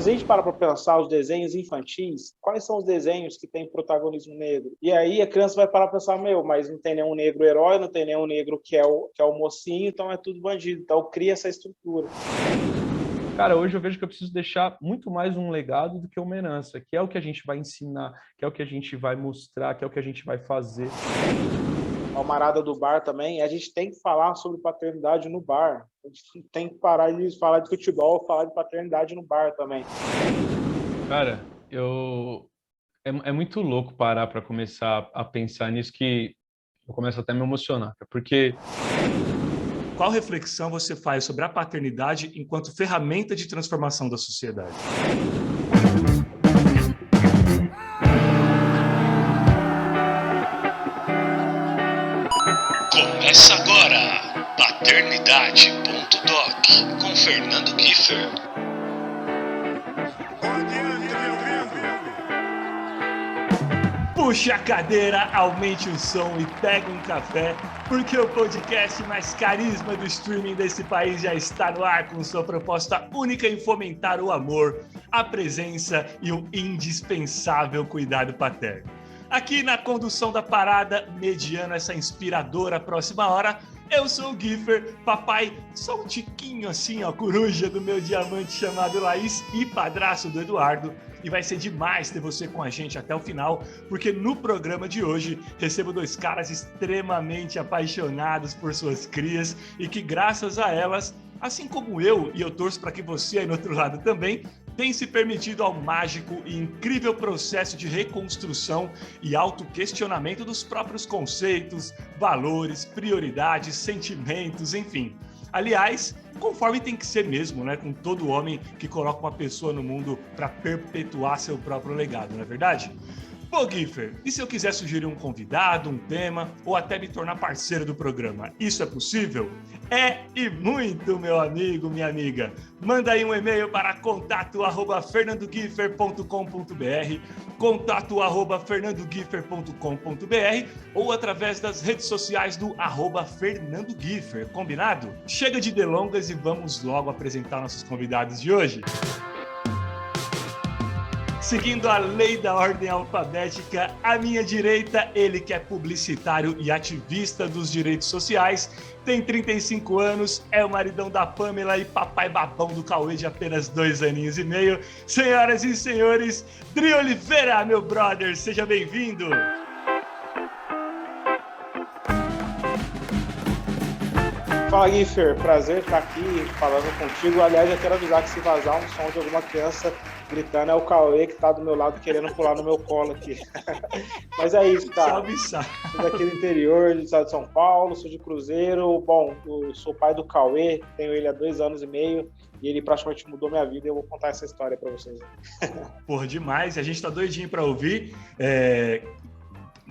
se a gente parar para pensar os desenhos infantis, quais são os desenhos que têm protagonismo negro? E aí a criança vai parar para pensar, mas não tem nenhum negro herói, não tem nenhum negro que é o mocinho, então é tudo bandido. Então cria essa estrutura. Cara, hoje eu vejo que eu preciso deixar muito mais um legado do que uma herança, que é o que a gente vai ensinar, que é o que a gente vai mostrar, que é o que a gente vai fazer. A almarada do bar também, a gente tem que falar sobre paternidade no bar. A gente tem que parar de falar de futebol, falar de paternidade no bar também. Cara, é muito louco parar para começar a pensar nisso, que eu começo até a me emocionar, porque... Qual reflexão você faz sobre a paternidade enquanto ferramenta de transformação da sociedade? Começa agora, Paternidade.doc, com Fernando Kiefer. Puxe a cadeira, aumente o som e pegue um café, porque o podcast mais carisma do streaming desse país já está no ar com sua proposta única em fomentar o amor, a presença e o indispensável cuidado paterno. Aqui na condução da parada, mediando essa inspiradora próxima hora, eu sou o Kiefer, papai só um tiquinho assim, ó, coruja do meu diamante chamado Laís e padraço do Eduardo. E vai ser demais ter você com a gente até o final, porque no programa de hoje recebo dois caras extremamente apaixonados por suas crias e que, graças a elas, assim como eu, e eu torço para que você aí no outro lado também, tem se permitido ao mágico e incrível processo de reconstrução e autoquestionamento dos próprios conceitos, valores, prioridades, sentimentos, enfim. Aliás, conforme tem que ser mesmo, né? Com todo homem que coloca uma pessoa no mundo para perpetuar seu próprio legado, não é verdade? Pô, Kiefer, e se eu quiser sugerir um convidado, um tema, ou até me tornar parceiro do programa? Isso é possível? É e muito, meu amigo, minha amiga. Manda aí um e-mail para contato@fernandokiefer.com.br, contato@fernandokiefer.com.br ou através das redes sociais do @FernandoKiefer, combinado? Chega de delongas e vamos logo apresentar nossos convidados de hoje. Seguindo a lei da ordem alfabética, à minha direita, ele que é publicitário e ativista dos direitos sociais, tem 35 anos, é o maridão da Pamela e papai babão do Cauê de apenas 2 aninhos e meio. Senhoras e senhores, Dri Oliveira, meu brother, seja bem-vindo! Fala, Kiefer, prazer estar aqui falando contigo. Aliás, eu quero avisar que se vazar um som de alguma criança gritando, é o Cauê que tá do meu lado querendo pular no meu colo aqui. Mas é isso, cara. Salve, salve. Sou daqui do interior, do estado de São Paulo, sou de Cruzeiro. Bom, eu sou pai do Cauê, tenho ele há 2 anos e meio e ele praticamente mudou minha vida e eu vou contar essa história pra vocês. Porra, demais. A gente tá doidinho pra ouvir.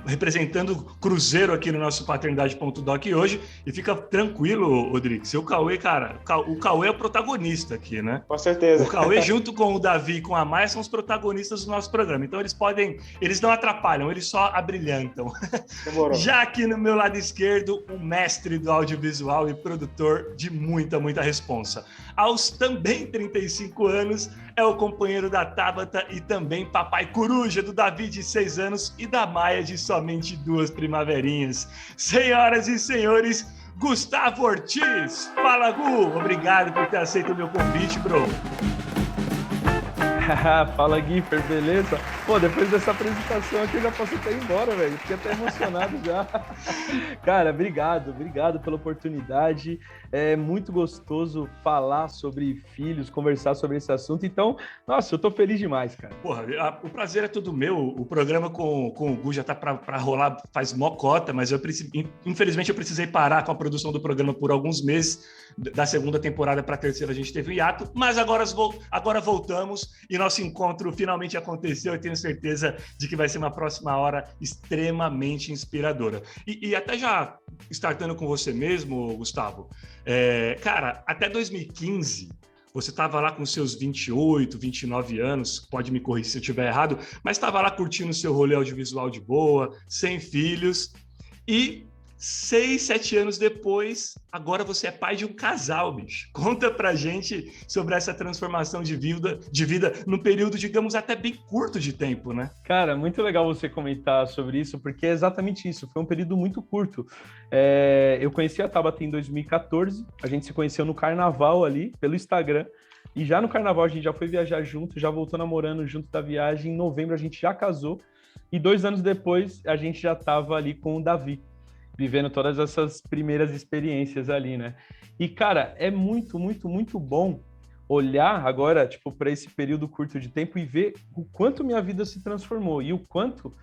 Representando Cruzeiro aqui no nosso Paternidade.doc hoje, e fica tranquilo, Rodrigo, seu Cauê, cara, o Cauê é o protagonista aqui, né? Com certeza. O Cauê junto com o Davi e com a Maia são os protagonistas do nosso programa, então eles não atrapalham, eles só abrilhantam. Demorou. Já aqui no meu lado esquerdo, um mestre do audiovisual e produtor de muita responsa. Aos também 35 anos, é o companheiro da Tabata e também papai coruja do Davi de 6 anos e da Maia de somente 2 primaverinhas. Senhoras e senhores, Gustavo Ortiz. Fala, Gu. Obrigado por ter aceito o meu convite, bro. Fala, Kiefer, beleza? Pô, depois dessa apresentação aqui eu já posso até ir embora, velho. Fiquei até emocionado já. Cara, obrigado pela oportunidade. É muito gostoso falar sobre filhos, conversar sobre esse assunto. Então, nossa, eu tô feliz demais, cara. Porra, o prazer é todo meu. O programa com o Gu já tá pra rolar faz mocota, mas infelizmente eu precisei parar com a produção do programa por alguns meses. Da segunda temporada para a terceira a gente teve um hiato, mas agora voltamos e nosso encontro finalmente aconteceu e tenho certeza de que vai ser uma próxima hora extremamente inspiradora. E até já startando com você mesmo, Gustavo, cara, até 2015 você estava lá com seus 28, 29 anos, pode me corrigir se eu estiver errado, mas estava lá curtindo o seu rolê audiovisual de boa, sem filhos, e 6, 7 anos depois, agora você é pai de um casal, bicho. Conta pra gente sobre essa transformação de vida num período, digamos, até bem curto de tempo, né? Cara, muito legal você comentar sobre isso, porque é exatamente isso, foi um período muito curto. Eu conheci a Tabata em 2014, a gente se conheceu no carnaval ali, pelo Instagram, e já no carnaval a gente já foi viajar junto, já voltou namorando junto da viagem, em novembro a gente já casou, e 2 anos depois a gente já estava ali com o Davi, vivendo todas essas primeiras experiências ali, né? E, cara, é muito, muito, muito bom olhar agora, tipo, para esse período curto de tempo e ver o quanto minha vida se transformou e o quanto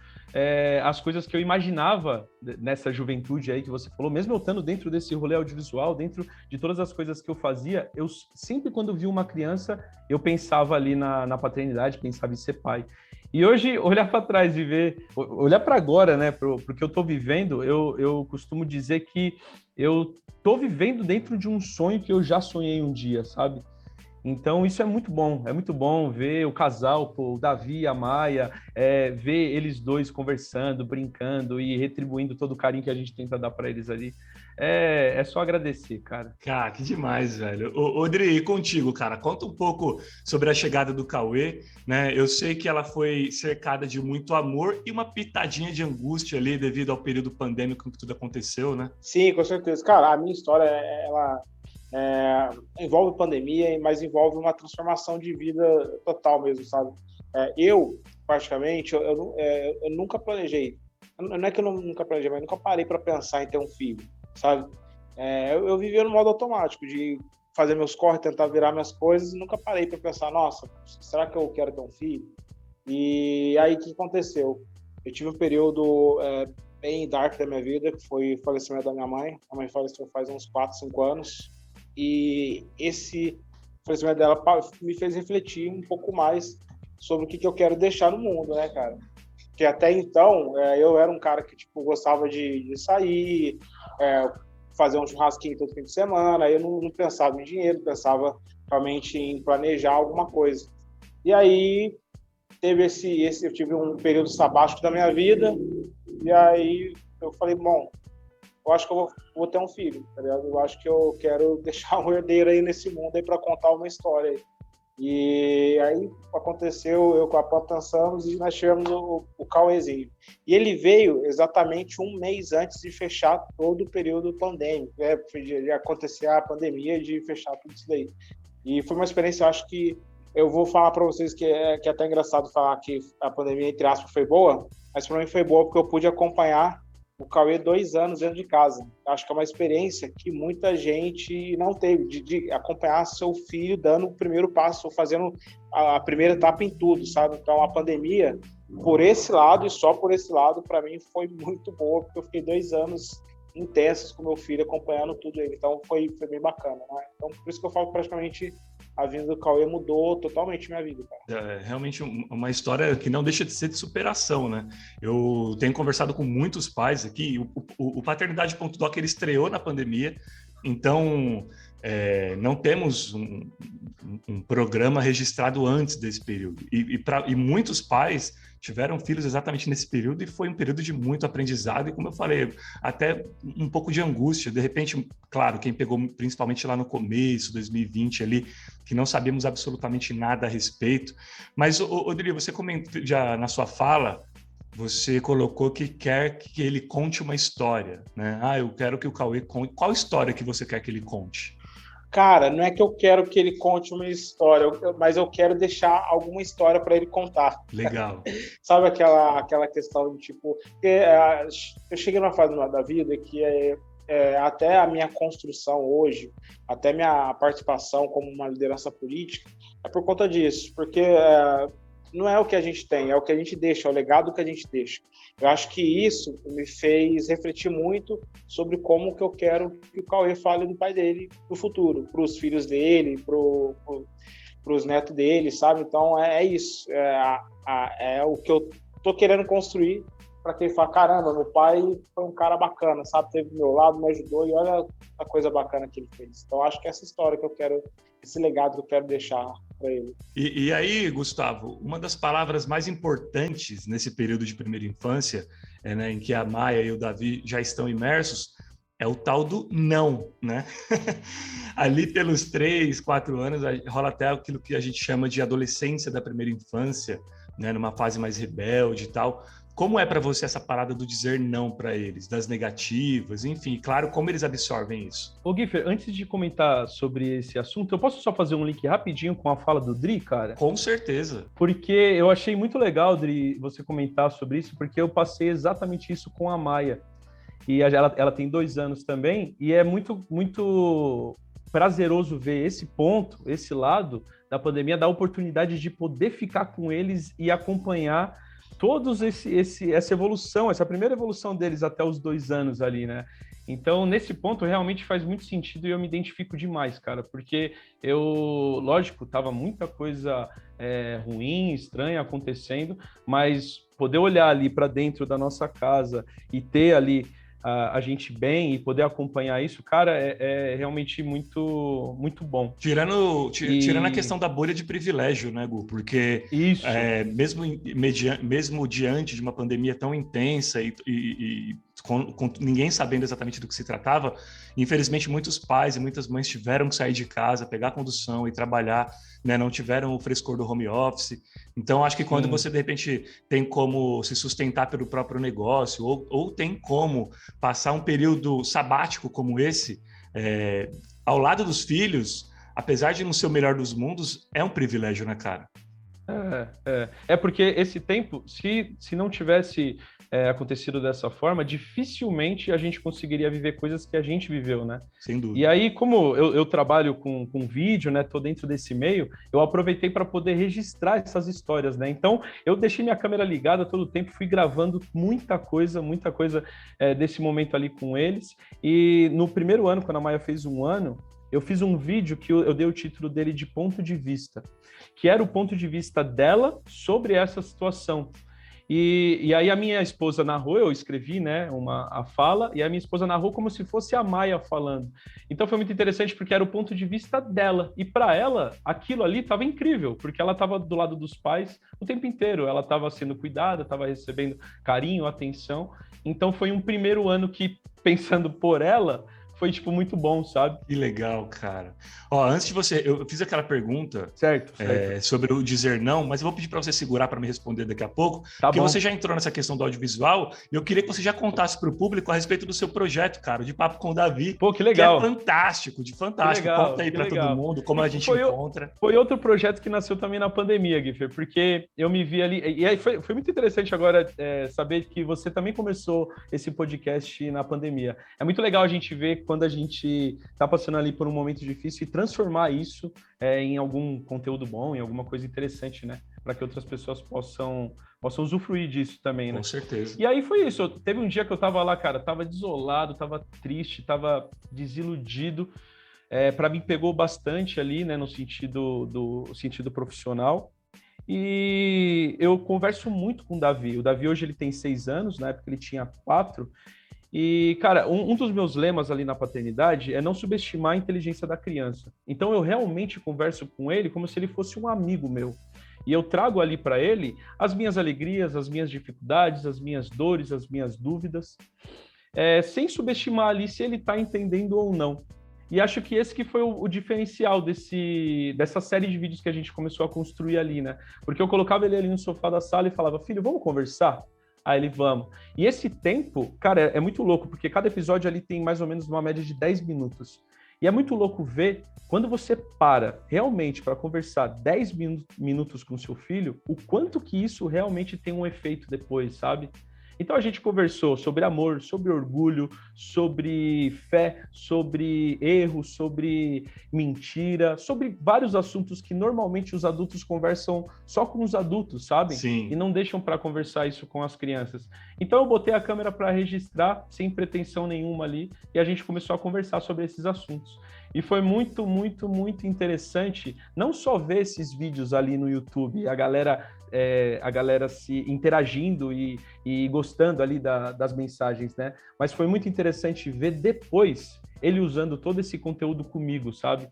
as coisas que eu imaginava nessa juventude aí que você falou, mesmo eu estando dentro desse rolê audiovisual, dentro de todas as coisas que eu fazia, eu sempre quando vi uma criança, eu pensava ali na paternidade, pensava em ser pai. E hoje, olhar para trás e ver, olhar para agora, né, pro que eu estou vivendo, eu costumo dizer que eu estou vivendo dentro de um sonho que eu já sonhei um dia, sabe? Então, isso é muito bom ver o casal, pô, o Davi e a Maia, ver eles dois conversando, brincando e retribuindo todo o carinho que a gente tenta dar para eles ali. É só agradecer, cara. Cara, que demais, velho. Odri, e contigo, cara? Conta um pouco sobre a chegada do Cauê, né? Eu sei que ela foi cercada de muito amor e uma pitadinha de angústia ali devido ao período pandêmico que tudo aconteceu, né? Sim, com certeza. Cara, a minha história, ela envolve pandemia, mas envolve uma transformação de vida total mesmo, sabe? Eu, praticamente, eu nunca planejei. Não é que eu nunca planejei, mas nunca parei para pensar em ter um filho, sabe? Eu vivia no modo automático, de fazer meus corres, tentar virar minhas coisas, e nunca parei para pensar, nossa, será que eu quero ter um filho? E aí, o que aconteceu? Eu tive um período bem dark da minha vida, que foi o falecimento da minha mãe. A mãe faleceu faz uns 4, 5 anos. E esse falecimento dela me fez refletir um pouco mais sobre o que eu quero deixar no mundo, né, cara? Porque até então, eu era um cara que, tipo, gostava de sair, fazer um churrasquinho todo fim de semana, eu não pensava em dinheiro, pensava realmente em planejar alguma coisa. E aí, eu tive um período sabático da minha vida, e aí eu falei, bom, eu acho que eu vou ter um filho, tá ligado? Eu acho que eu quero deixar um herdeiro aí nesse mundo aí para contar uma história aí. E aí aconteceu, eu com a Pam pensamos e nós tivemos o Cauêzinho. E ele veio exatamente um mês antes de fechar todo o período pandêmico, de acontecer a pandemia, de fechar tudo isso daí. E foi uma experiência, eu acho que eu vou falar para vocês que é até engraçado falar que a pandemia, entre aspas, foi boa, mas para mim foi boa porque eu pude acompanhar o Cauê 2 anos dentro de casa. Acho que é uma experiência que muita gente não teve, de acompanhar seu filho dando o primeiro passo, fazendo a primeira etapa em tudo, sabe? Então, a pandemia, por esse lado e só por esse lado, para mim foi muito boa, porque eu fiquei 2 anos intensos com meu filho, acompanhando tudo ele. Então, foi bem bacana, né? Então, por isso que eu falo que praticamente a vinda do Cauê mudou totalmente minha vida, cara. É realmente uma história que não deixa de ser de superação, né? Eu tenho conversado com muitos pais aqui, o Paternidade.doc ele estreou na pandemia, então não temos um programa registrado antes desse período. E muitos pais tiveram filhos exatamente nesse período e foi um período de muito aprendizado e, como eu falei, até um pouco de angústia. De repente, claro, quem pegou principalmente lá no começo, 2020 ali, que não sabíamos absolutamente nada a respeito. Mas, Odri, você comentou já na sua fala, você colocou que quer que ele conte uma história, né? Eu quero que o Cauê conte. Qual história que você quer que ele conte? Cara, não é que eu quero que ele conte uma história, mas eu quero deixar alguma história para ele contar. Legal. Sabe aquela questão de tipo... eu cheguei numa fase da vida que até a minha construção hoje, até minha participação como uma liderança política, é por conta disso, porque não é o que a gente tem, é o que a gente deixa, é o legado que a gente deixa. Eu acho que isso me fez refletir muito sobre como que eu quero que o Cauê fale do pai dele no futuro, para os filhos dele, para os netos dele, sabe? Então é isso, é o que eu tô querendo construir para quem fala, caramba, meu pai foi um cara bacana, sabe? Teve do meu lado, me ajudou e olha a coisa bacana que ele fez. Então acho que essa história que eu quero, esse legado que eu quero deixar para ele. E aí, Gustavo, uma das palavras mais importantes nesse período de primeira infância né, em que a Maia e o Davi já estão imersos, é o tal do não, né? Ali pelos 3, 4 anos, rola até aquilo que a gente chama de adolescência da primeira infância, né, numa fase mais rebelde e tal. Como é para você essa parada do dizer não para eles, das negativas, enfim, claro, como eles absorvem isso? Ô, Giffer, antes de comentar sobre esse assunto, eu posso só fazer um link rapidinho com a fala do Dri, cara? Com certeza. Porque eu achei muito legal, Dri, você comentar sobre isso, porque eu passei exatamente isso com a Maia. E ela tem 2 anos também, e é muito, muito prazeroso ver esse ponto, esse lado da pandemia, da oportunidade de poder ficar com eles e acompanhar todos essa evolução, essa primeira evolução deles até os 2 anos ali, né? Então, nesse ponto, realmente faz muito sentido e eu me identifico demais, cara, porque lógico, tava muita coisa ruim, estranha acontecendo, mas poder olhar ali para dentro da nossa casa e ter ali a gente bem e poder acompanhar isso, cara, é realmente muito, muito bom. Tirando a questão da bolha de privilégio, né, Gu? Porque mesmo diante de uma pandemia tão intensa e com ninguém sabendo exatamente do que se tratava, infelizmente muitos pais e muitas mães tiveram que sair de casa, pegar a condução e trabalhar, né? Não tiveram o frescor do home office. Então, acho que quando você, de repente, tem como se sustentar pelo próprio negócio ou tem como passar um período sabático como esse, ao lado dos filhos, apesar de não ser o melhor dos mundos, é um privilégio, né, cara? É porque esse tempo, se não tivesse acontecido dessa forma, dificilmente a gente conseguiria viver coisas que a gente viveu, né? Sem dúvida. E aí, como eu trabalho com vídeo, né? Tô dentro desse meio, eu aproveitei para poder registrar essas histórias, né? Então, eu deixei minha câmera ligada todo o tempo, fui gravando muita coisa desse momento ali com eles. E no primeiro ano, quando a Maia fez 1 ano, eu fiz um vídeo que eu dei o título dele de Ponto de Vista, que era o ponto de vista dela sobre essa situação. E aí a minha esposa narrou, eu escrevi, né, a fala, e a minha esposa narrou como se fosse a Maia falando. Então foi muito interessante porque era o ponto de vista dela. E para ela, aquilo ali estava incrível, porque ela estava do lado dos pais o tempo inteiro. Ela estava sendo cuidada, estava recebendo carinho, atenção. Então foi um primeiro ano que, pensando por ela, foi, tipo, muito bom, sabe? Que legal, cara. Ó, antes de você... Eu fiz aquela pergunta certo. Sobre o dizer não, mas eu vou pedir para você segurar para me responder daqui a pouco, porque você já entrou nessa questão do audiovisual e eu queria que você já contasse para o público a respeito do seu projeto, cara, de Papo com o Davi. Pô, que legal. Que é fantástico, fantástico. Legal, conta aí para todo mundo como a gente encontra. Foi outro projeto que nasceu também na pandemia, Giffer, porque eu me vi ali... E aí foi muito interessante agora saber que você também começou esse podcast na pandemia. É muito legal a gente ver quando a gente está passando ali por um momento difícil e transformar isso em algum conteúdo bom, em alguma coisa interessante, né? Para que outras pessoas possam usufruir disso também, né? Com certeza. E aí foi isso. Teve um dia que eu tava lá, cara, tava desolado, tava triste, tava desiludido. Para mim pegou bastante ali, né? No sentido profissional. E eu converso muito com o Davi. O Davi hoje ele tem 6 anos, na época ele tinha 4. E, cara, um dos meus lemas ali na paternidade é não subestimar a inteligência da criança. Então, eu realmente converso com ele como se ele fosse um amigo meu. E eu trago ali para ele as minhas alegrias, as minhas dificuldades, as minhas dores, as minhas dúvidas, sem subestimar ali se ele está entendendo ou não. E acho que esse que foi o diferencial dessa série de vídeos que a gente começou a construir ali, né? Porque eu colocava ele ali no sofá da sala e falava, filho, vamos conversar? Aí ele, vamos. E esse tempo, cara, é muito louco, porque cada episódio ali tem mais ou menos uma média de 10 minutos. E é muito louco ver, quando você para realmente para conversar 10 minutos com seu filho, o quanto que isso realmente tem um efeito depois, sabe? Então a gente conversou sobre amor, sobre orgulho, sobre fé, sobre erro, sobre mentira, sobre vários assuntos que normalmente os adultos conversam só com os adultos, sabe? Sim. E não deixam para conversar isso com as crianças. Então eu botei a câmera para registrar, sem pretensão nenhuma ali, e a gente começou a conversar sobre esses assuntos. E foi muito, muito, muito interessante não só ver esses vídeos ali no YouTube, a galera se interagindo e gostando ali das mensagens, né? Mas foi muito interessante ver depois ele usando todo esse conteúdo comigo, sabe?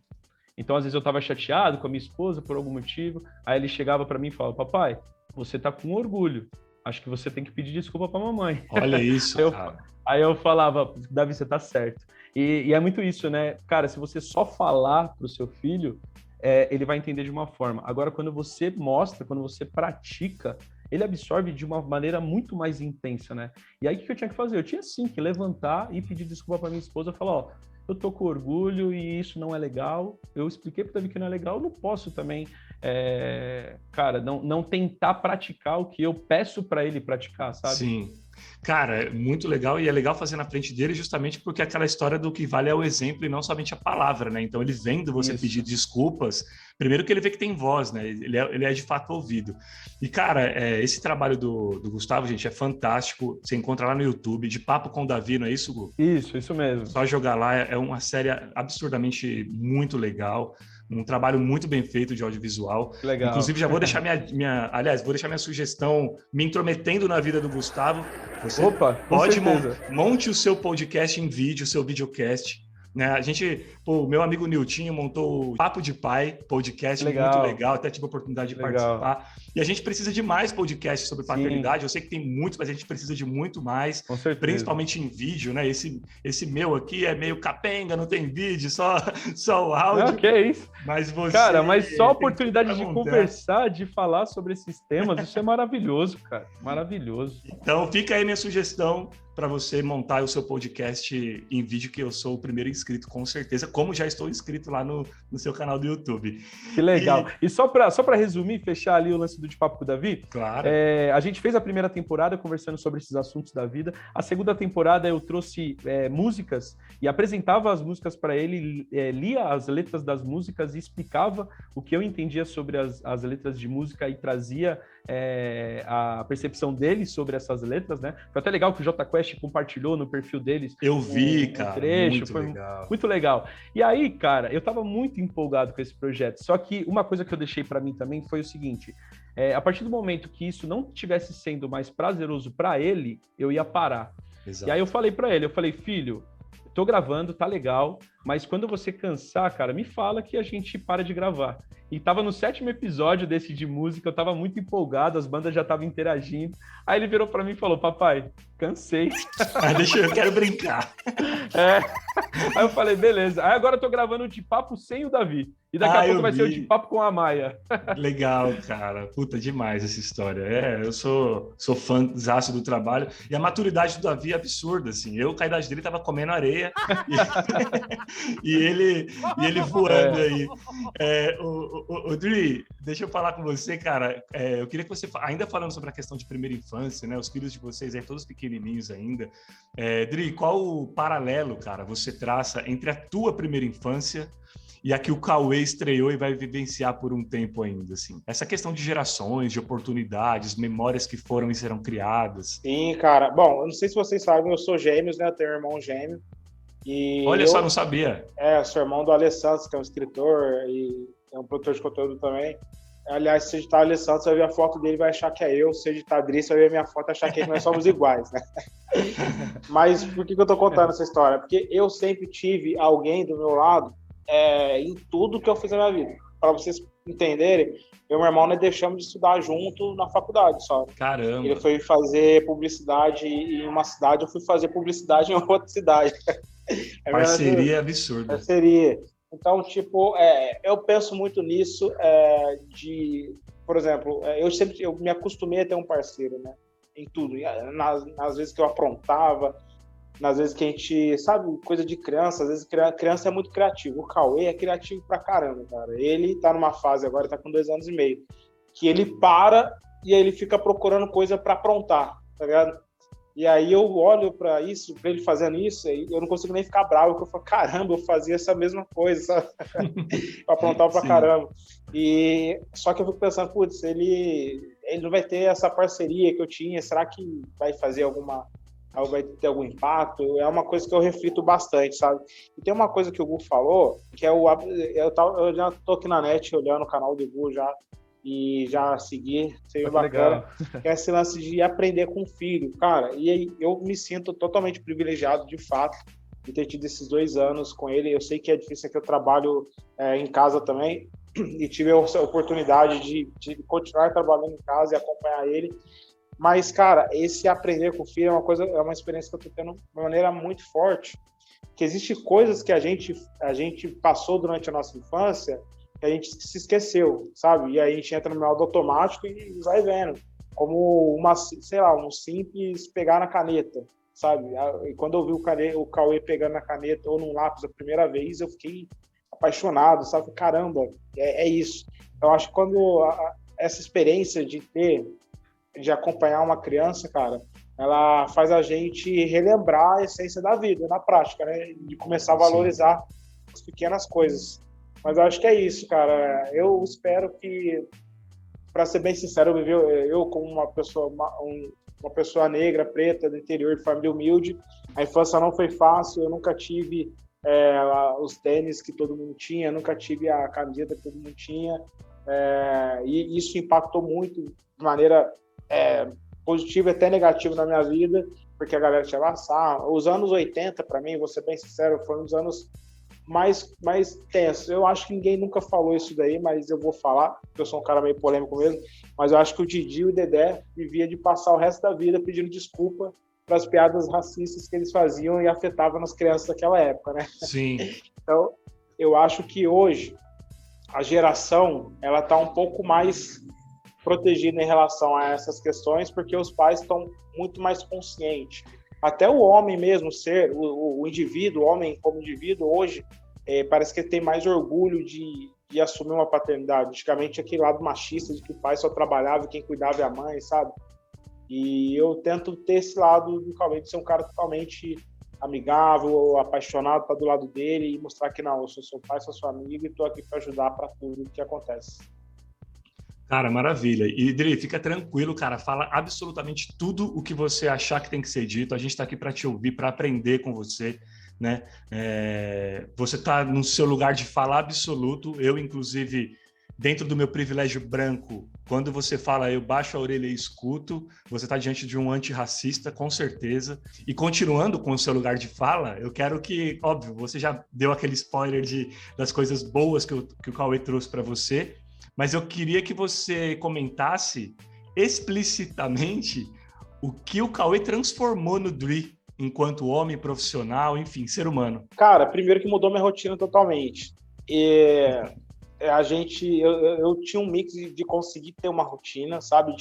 Então, às vezes eu estava chateado com a minha esposa por algum motivo, aí ele chegava para mim e falava, papai, você tá com orgulho. acho que você tem que pedir desculpa pra mamãe. Olha isso, cara. Aí eu falava, Davi, você tá certo. E é muito isso, né? Cara, se você só falar pro seu filho, ele vai entender de uma forma. Agora, quando você mostra, quando você pratica, ele absorve de uma maneira muito mais intensa, né? E aí, o que eu tinha que fazer? Eu tinha, sim, que levantar e pedir desculpa pra minha esposa, falar, ó, eu tô com orgulho e isso não é legal. Eu expliquei pro Davi que não é legal, eu não posso também, cara, não tentar praticar o que eu peço para ele praticar, sabe? Sim. Cara, é muito legal e é legal fazer na frente dele justamente porque aquela história do que vale é o exemplo e não somente a palavra, né? Então, ele vendo você pedir desculpas, primeiro que ele vê que tem voz, né? Ele é de fato ouvido. E, cara, esse trabalho do Gustavo, gente, é fantástico. Você encontra lá no YouTube, De Papo com o Davi, não é isso, Gu? Isso mesmo. Só jogar lá, é uma série absurdamente muito legal. Um trabalho muito bem feito de audiovisual. Legal. Inclusive, já vou deixar vou deixar minha sugestão, me intrometendo na vida do Gustavo. Você pode monte o seu podcast em vídeo, o seu videocast. Né? O meu amigo Niltinho montou o Papo de Pai, podcast muito legal, até tive a oportunidade de participar. E a gente precisa de mais podcasts sobre paternidade. Eu sei que tem muitos, mas a gente precisa de muito mais, principalmente em vídeo, né? Esse meu aqui é meio capenga, não tem vídeo, só o áudio. Não, que é isso. Mas cara, mas só a oportunidade de conversar, de falar sobre esses temas, isso é maravilhoso, cara. Maravilhoso. Então, fica aí minha sugestão para você montar o seu podcast em vídeo, que eu sou o primeiro inscrito, com certeza, como já estou inscrito lá no seu canal do YouTube. Que legal. E só para resumir, fechar ali o lance do De Papo com o Davi, claro. A gente fez a primeira temporada conversando sobre esses assuntos da vida. A segunda temporada eu trouxe músicas e apresentava as músicas para ele, lia as letras das músicas e explicava o que eu entendia sobre as letras de música e trazia a percepção dele sobre essas letras, né? Foi até legal que o Jota Quest compartilhou no perfil deles. Eu vi, cara, trecho, muito legal. Muito legal. E aí, cara, eu tava muito empolgado com esse projeto, só que uma coisa que eu deixei para mim também foi o seguinte, a partir do momento que isso não estivesse sendo mais prazeroso para ele, eu ia parar. Exato. E aí eu falei para ele, filho, tô gravando, tá legal, mas quando você cansar, cara, me fala que a gente para de gravar. E tava no 7º episódio desse de música, eu tava muito empolgado, as bandas já estavam interagindo. Aí ele virou pra mim e falou, papai, cansei. Eu quero brincar. Aí eu falei, beleza. Aí agora eu tô gravando o De Papo sem o Davi. E daqui a pouco vai ser o De Papo com a Maia. Legal, cara. Puta, demais essa história. Eu sou fãzaço do trabalho. E a maturidade do Davi é absurda, assim. Eu, com a idade dele, tava comendo areia. e ele voando aí. O Dri, deixa eu falar com você, cara. Eu queria que você, ainda falando sobre a questão de primeira infância, né? Os filhos de vocês aí, todos pequenininhos ainda. Dri, qual o paralelo, cara, você traça entre a tua primeira infância e a que o Cauê estreou e vai vivenciar por um tempo ainda, assim? Essa questão de gerações, de oportunidades, memórias que foram e serão criadas. Sim, cara. Bom, eu não sei se vocês sabem, eu sou gêmeos, né? Eu tenho um irmão gêmeo. Olha só, não sabia. Eu sou irmão do Alessandro, que é um escritor e é um produtor de conteúdo também. Aliás, se digitar Alessandro, você vai ver a foto dele, vai achar que é eu. Se digitar Adri, você vai ver a minha foto e achar que nós somos iguais, né? Mas por que eu tô contando essa história? Porque eu sempre tive alguém do meu lado em tudo que eu fiz na minha vida. Para vocês entenderem, eu e meu irmão, nós deixamos de estudar junto na faculdade só. Caramba! Ele foi fazer publicidade em uma cidade, eu fui fazer publicidade em outra cidade. Parceria absurda. Parceria. Então, tipo, eu penso muito nisso, por exemplo, eu me acostumei a ter um parceiro, né? Em tudo. Nas vezes que eu aprontava, nas vezes que a gente, sabe, coisa de criança, às vezes criança é muito criativo. O Cauê é criativo pra caramba, cara. Ele tá numa fase agora, tá com 2 anos e meio, que ele para e aí ele fica procurando coisa pra aprontar, tá ligado? E aí eu olho pra ele fazendo isso, e eu não consigo nem ficar bravo, porque eu falo, caramba, eu fazia essa mesma coisa, sabe? Eu aprontava pra caramba. E só que eu fico pensando, putz, ele não vai ter essa parceria que eu tinha, será que vai fazer vai ter algum impacto? É uma coisa que eu reflito bastante, sabe? E tem uma coisa que o Gu falou, que eu já tô aqui na net olhando o canal do Gu já, e já seguir, seria bacana, que é esse lance de aprender com o filho, cara, e aí eu me sinto totalmente privilegiado, de fato, de ter tido esses 2 anos com ele. Eu sei que é difícil, que eu trabalho em casa também, e tive a oportunidade de continuar trabalhando em casa e acompanhar ele, Mas, cara, esse aprender com o filho é uma experiência que eu tô tendo de uma maneira muito forte, que existem coisas que a gente passou durante a nossa infância que a gente se esqueceu, sabe? E aí a gente entra no modo automático e vai vendo. Como um simples pegar na caneta, sabe? E quando eu vi o Cauê pegando na caneta ou num lápis a primeira vez, eu fiquei apaixonado, sabe? Caramba, é isso. Eu acho que quando essa experiência de acompanhar uma criança, cara, ela faz a gente relembrar a essência da vida, na prática, né? De começar a valorizar as pequenas coisas. Mas eu acho que é isso, cara. Eu espero que, para ser bem sincero, eu como uma pessoa negra, preta, do interior, de família humilde, a infância não foi fácil, eu nunca tive os tênis que todo mundo tinha, nunca tive a camiseta que todo mundo tinha, e isso impactou muito de maneira positiva e até negativa na minha vida, porque a galera tinha laçar. Os anos 80, para mim, vou ser bem sincero, foram os anos mais tensos. Eu acho que ninguém nunca falou isso daí, mas eu vou falar, porque eu sou um cara meio polêmico mesmo, mas eu acho que o Didi e o Dedé vivia de passar o resto da vida pedindo desculpa para as piadas racistas que eles faziam e afetavam nas crianças daquela época, né? Sim. Então, eu acho que hoje a geração, ela está um pouco mais protegida em relação a essas questões, porque os pais estão muito mais conscientes. Até o homem mesmo, o indivíduo, o homem como indivíduo, hoje, parece que ele tem mais orgulho de assumir uma paternidade. Antigamente, aquele lado machista de que o pai só trabalhava e quem cuidava é a mãe, sabe? E eu tento ter esse lado do Cauê, de ser um cara totalmente amigável, apaixonado, estar do lado dele e mostrar que não, eu sou seu pai, sou seu amigo e estou aqui para ajudar para tudo o que acontece. Cara, maravilha. E, Dri, fica tranquilo, cara. Fala absolutamente tudo o que você achar que tem que ser dito. A gente está aqui para te ouvir, para aprender com você, né? Você está no seu lugar de fala absoluto. Eu, inclusive, dentro do meu privilégio branco, quando você fala, eu baixo a orelha e escuto. Você está diante de um antirracista, com certeza. E continuando com o seu lugar de fala, eu quero que, óbvio, você já deu aquele spoiler das coisas boas que o Cauê trouxe para você, mas eu queria que você comentasse explicitamente o que o Cauê transformou no Dri enquanto homem, profissional, enfim, ser humano. Cara, primeiro que mudou minha rotina totalmente. Eu tinha um mix de conseguir ter uma rotina, sabe?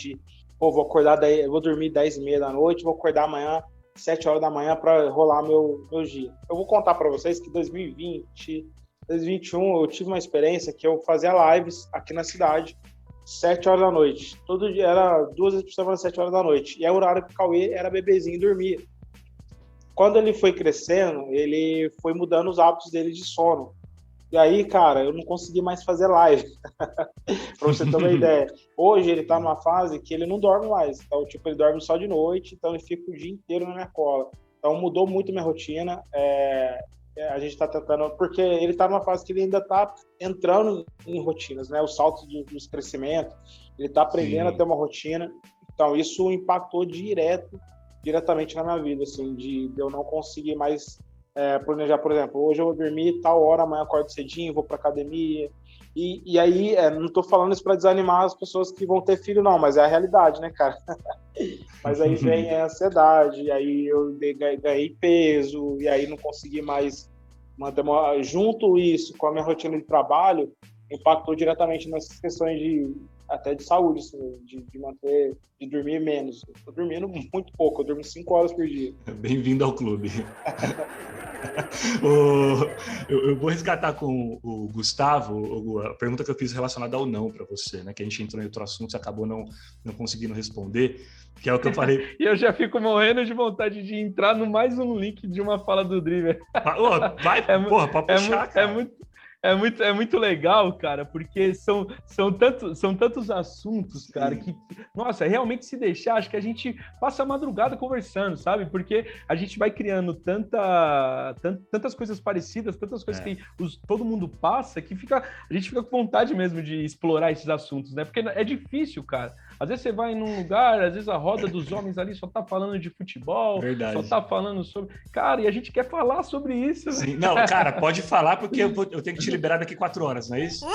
Vou acordar, vou dormir 10h30 da noite, vou acordar amanhã 7 horas da manhã para rolar meu dia. Eu vou contar para vocês que 2020... 2021, eu tive uma experiência que eu fazia lives aqui na cidade, 7 horas da noite. Todo dia era 2 vezes por semana, 7 horas da noite. E é o horário que o Cauê era bebezinho e dormia. Quando ele foi crescendo, ele foi mudando os hábitos dele de sono. E aí, cara, eu não consegui mais fazer live. Pra você ter uma ideia. Hoje ele tá numa fase que ele não dorme mais. Então, ele dorme só de noite, então ele fica o dia inteiro na minha cola. Então mudou muito minha rotina. A gente está tentando, porque ele está numa fase que ele ainda está entrando em rotinas, né? O salto dos crescimentos, ele está aprendendo a ter uma rotina. Então, isso impactou diretamente na minha vida, assim, de eu não conseguir mais planejar, por exemplo, hoje eu vou dormir tal hora, amanhã eu acordo cedinho, vou para academia. E aí, não estou falando isso para desanimar as pessoas que vão ter filho, não, mas é a realidade, né, cara? Mas aí vem a ansiedade, aí eu ganhei peso, e aí não consegui mais manter junto isso com a minha rotina de trabalho, impactou diretamente nessas questões até de saúde, assim, de dormir menos. Estou dormindo muito pouco, eu durmo 5 horas por dia. Bem-vindo ao clube. Eu vou resgatar com o Gustavo a pergunta que eu fiz relacionada ao não para você, né? Que a gente entrou em outro assunto e acabou não conseguindo responder, que é o que eu falei. E eu já fico morrendo de vontade de entrar no mais um link de uma fala do Driver. Pode puxar, cara. É muito legal, cara, porque são tantos assuntos, cara, que, nossa, realmente se deixar, acho que a gente passa a madrugada conversando, sabe? Porque a gente vai criando tantas coisas parecidas, tantas coisas que todo mundo passa, que a gente fica com vontade mesmo de explorar esses assuntos, né? Porque é difícil, cara. Às vezes você vai num lugar, às vezes a roda dos homens ali só tá falando de futebol, Verdade. só tá falando sobre... Cara, e a gente quer falar sobre isso. Sim. Não, cara, pode falar porque eu tenho que te liberar daqui 4 horas, não é isso?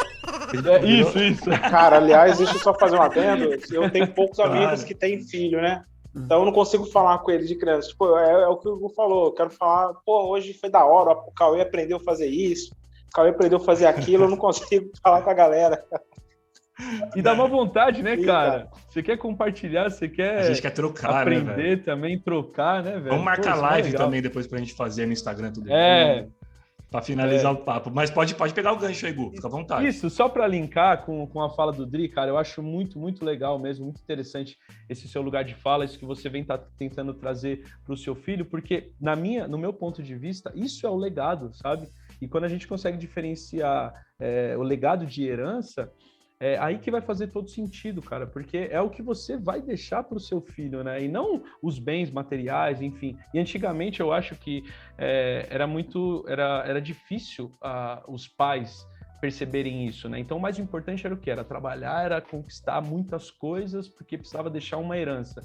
Isso. Cara, aliás, deixa eu só fazer um adendo. Eu tenho poucos amigos que têm filho, né? Então eu não consigo falar com eles de criança. Tipo, é o que o Hugo falou. Eu quero falar, pô, hoje foi da hora, o Cauê aprendeu a fazer isso, o Cauê aprendeu a fazer aquilo, eu não consigo falar com a galera. E dá uma vontade, né, cara? Você quer compartilhar, você quer... A gente quer trocar, aprender, né, também, trocar, né, velho? Vamos marcar live também depois pra gente fazer no Instagram tudo. Pra finalizar o papo. Mas pode pegar o gancho aí, Gu, fica à vontade. Isso, só para linkar com a fala do Dri, cara, eu acho muito, muito legal mesmo, muito interessante esse seu lugar de fala, isso que você vem tentando trazer para o seu filho, porque no meu ponto de vista, isso é o legado, sabe? E quando a gente consegue diferenciar o legado de herança, é aí que vai fazer todo sentido, cara, porque é o que você vai deixar para o seu filho, né? E não os bens materiais, enfim. E antigamente eu acho que era difícil os pais perceberem isso, né? Então o mais importante era o quê? Era trabalhar, era conquistar muitas coisas, porque precisava deixar uma herança.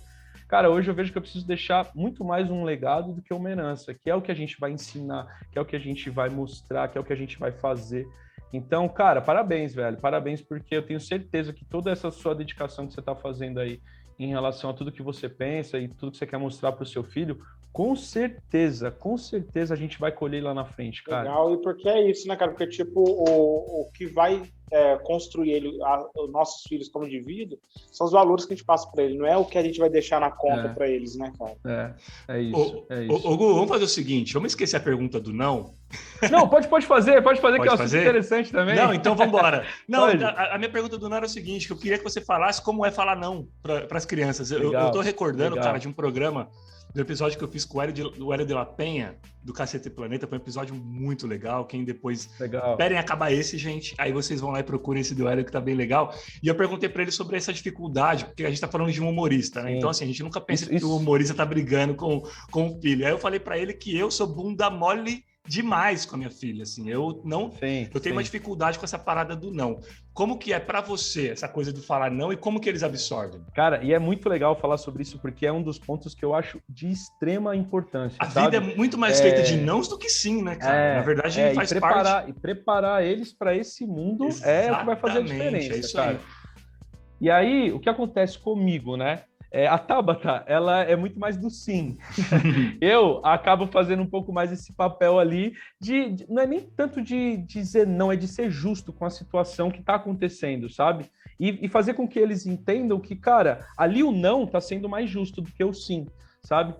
Cara, hoje eu vejo que eu preciso deixar muito mais um legado do que uma herança, que é o que a gente vai ensinar, que é o que a gente vai mostrar, que é o que a gente vai fazer. Então, cara, parabéns, velho. Parabéns, porque eu tenho certeza que toda essa sua dedicação que você está fazendo aí em relação a tudo que você pensa e tudo que você quer mostrar para o seu filho, com certeza a gente vai colher lá na frente, cara. Legal, e porque é isso, né, cara? Porque, tipo, o que vai construir os nossos filhos como indivíduo são os valores que a gente passa para ele, não é o que a gente vai deixar na conta para eles, né, cara? É isso. Ô, Gu, vamos fazer o seguinte, vamos esquecer a pergunta do não. Não, pode fazer, que é um assunto interessante também. Não, então vamos embora. Não, a minha pergunta do não era o seguinte, que eu queria que você falasse como é falar não para as crianças. Eu tô recordando, cara, de um programa, do episódio que eu fiz com o Hélio de la Penha, do Cacete Planeta, foi um episódio muito legal. Quem depois... Esperem acabar esse, gente. Aí vocês vão lá e procurem esse do Hélio, que tá bem legal. E eu perguntei para ele sobre essa dificuldade, porque a gente tá falando de um humorista, né? Sim. Então, assim, a gente nunca pensa que o humorista tá brigando com o filho. Aí eu falei para ele que eu sou bunda mole demais com a minha filha, assim, eu tenho uma dificuldade com essa parada do não. Como que é para você essa coisa de falar não e como que eles absorvem? Cara, e é muito legal falar sobre isso porque é um dos pontos que eu acho de extrema importância. A vida é muito mais feita de nãos do que sim, né, cara? Na verdade, faz parte. E preparar eles para esse mundo é o que vai fazer a diferença, é isso, cara. Aí. E aí, o que acontece comigo, né? A Tabata, ela é muito mais do sim. Eu acabo fazendo um pouco mais esse papel ali não é nem tanto de dizer não, é de ser justo com a situação que está acontecendo, sabe? E fazer com que eles entendam que, cara, ali o não está sendo mais justo do que o sim, sabe?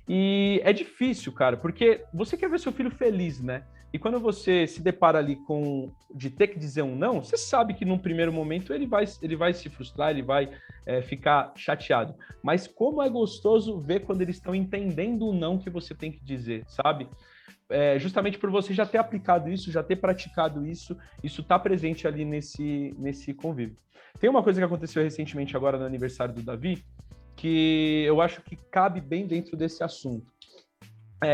E é difícil, cara, porque você quer ver seu filho feliz, né? E quando você se depara ali de ter que dizer um não, você sabe que num primeiro momento ele vai se frustrar, ele vai ficar chateado. Mas como é gostoso ver quando eles estão entendendo o não que você tem que dizer, sabe? Justamente por você já ter aplicado isso, já ter praticado isso está presente ali nesse convívio. Tem uma coisa que aconteceu recentemente agora no aniversário do Davi, que eu acho que cabe bem dentro desse assunto.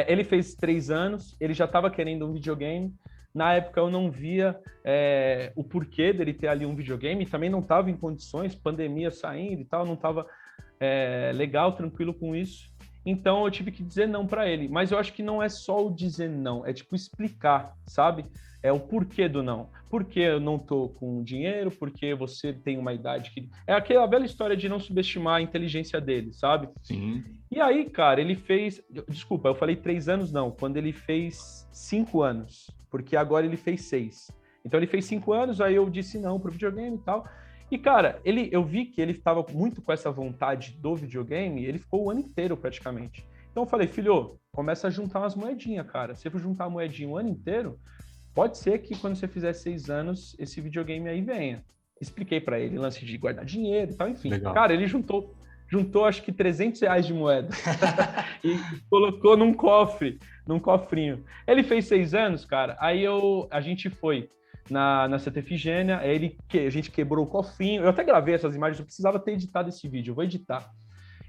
Ele fez 3 anos, ele já estava querendo um videogame. Na época eu não via o porquê dele ter ali um videogame, também não estava em condições, pandemia saindo e tal, não estava legal, tranquilo com isso. Então eu tive que dizer não para ele. Mas eu acho que não é só o dizer não, é tipo explicar, sabe? É o porquê do não. Porque eu não tô com dinheiro, porque você tem uma idade que... É aquela bela história de não subestimar a inteligência dele, sabe? Sim. E aí, cara, ele fez... Desculpa, eu falei 3 anos, não. Quando ele fez 5 anos. Porque agora ele fez 6. Então ele fez 5 anos, aí eu disse não pro videogame e tal. E, cara, eu vi que ele estava muito com essa vontade do videogame, ele ficou o ano inteiro praticamente. Então eu falei, filho, começa a juntar umas moedinhas, cara. Se você juntar a moedinha o ano inteiro, pode ser que quando você fizer 6 anos, esse videogame aí venha. Expliquei para ele, lance de guardar dinheiro e tal, enfim. Legal. Cara, ele juntou acho que R$300 de moeda e colocou num cofrinho. Ele fez 6 anos, cara, aí a gente foi na Santa Efigênia, a gente quebrou o cofrinho, eu até gravei essas imagens, eu precisava ter editado esse vídeo, eu vou editar.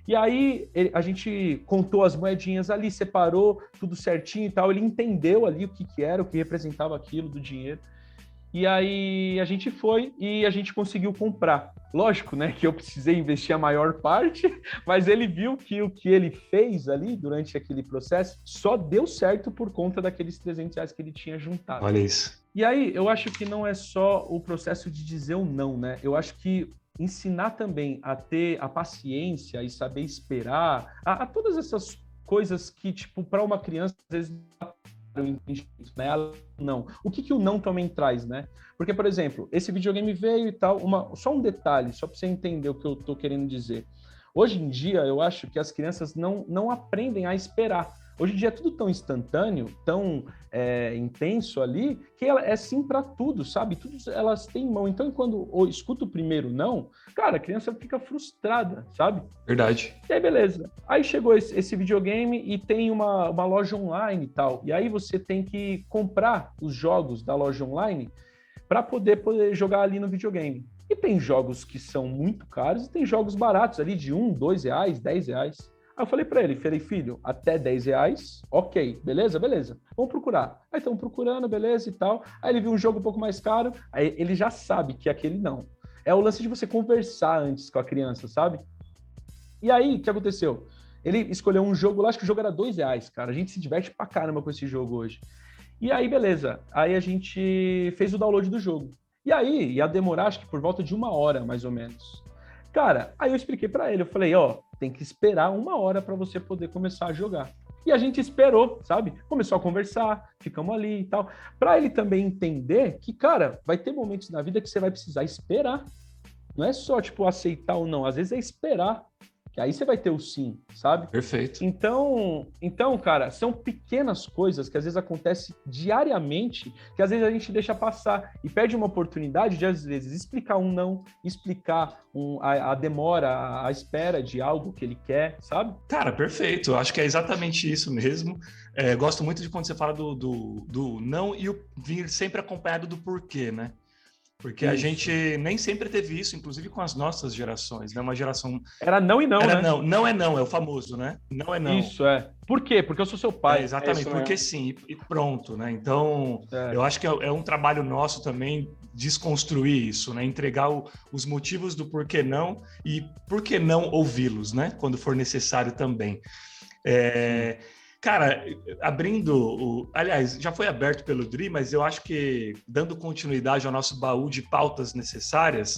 E aí a gente contou as moedinhas ali, separou tudo certinho e tal, ele entendeu ali o que era, o que representava aquilo do dinheiro. E aí a gente foi e a gente conseguiu comprar. Lógico, né, que eu precisei investir a maior parte, mas ele viu que o que ele fez ali durante aquele processo só deu certo por conta daqueles R$ 300 que ele tinha juntado. Olha isso. E aí, eu acho que não é só o processo de dizer o não, né? Eu acho que ensinar também a ter a paciência e saber esperar, a todas essas coisas que, tipo, para uma criança, às vezes, né? Não. O que o não também traz, né? Porque, por exemplo, esse videogame veio e tal, só um detalhe, só para você entender o que eu tô querendo dizer. Hoje em dia, eu acho que as crianças não aprendem a esperar. Hoje em dia é tudo tão instantâneo, tão intenso ali, que é sim para tudo, sabe? Tudo elas têm mão. Então, quando eu escuto o primeiro não, cara, a criança fica frustrada, sabe? Verdade. E aí, beleza. Aí chegou esse videogame e tem uma loja online e tal. E aí você tem que comprar os jogos da loja online para poder jogar ali no videogame. E tem jogos que são muito caros e tem jogos baratos ali de R$1, R$2, R$10. Aí eu falei para ele, filho, até R$10, ok, beleza? Vamos procurar. Aí estamos procurando, beleza e tal. Aí ele viu um jogo um pouco mais caro, aí ele já sabe que aquele não. É o lance de você conversar antes com a criança, sabe? E aí, o que aconteceu? Ele escolheu um jogo lá, acho que o jogo era R$2, cara. A gente se diverte pra caramba com esse jogo hoje. E aí, beleza. Aí a gente fez o download do jogo. E aí, ia demorar, acho que por volta de 1 hora, mais ou menos. Cara, aí eu expliquei pra ele, eu falei, tem que esperar 1 hora pra você poder começar a jogar. E a gente esperou, sabe? Começou a conversar, ficamos ali e tal. Pra ele também entender que, cara, vai ter momentos na vida que você vai precisar esperar. Não é só, tipo, aceitar ou não. Às vezes é esperar. Que aí você vai ter o sim, sabe? Perfeito. Então, cara, são pequenas coisas que às vezes acontecem diariamente, que às vezes a gente deixa passar e perde uma oportunidade de, às vezes, explicar um não, explicar a demora, a espera de algo que ele quer, sabe? Cara, perfeito. Eu acho que é exatamente isso mesmo. Gosto muito de quando você fala do não e o vir sempre acompanhado do porquê, né? Porque a gente nem sempre teve isso, inclusive com as nossas gerações, né? Uma geração... Era não e não, Era né? não. Não é não, é o famoso, né? Não é não. Isso, é. Por quê? Porque eu sou seu pai. Exatamente, porque sim, e pronto, né? Então, eu acho que é um trabalho nosso também desconstruir isso, né? Entregar os motivos do porquê não e por que não ouvi-los, né? Quando for necessário também. Cara, abrindo aliás, já foi aberto pelo Dri, mas eu acho que dando continuidade ao nosso baú de pautas necessárias,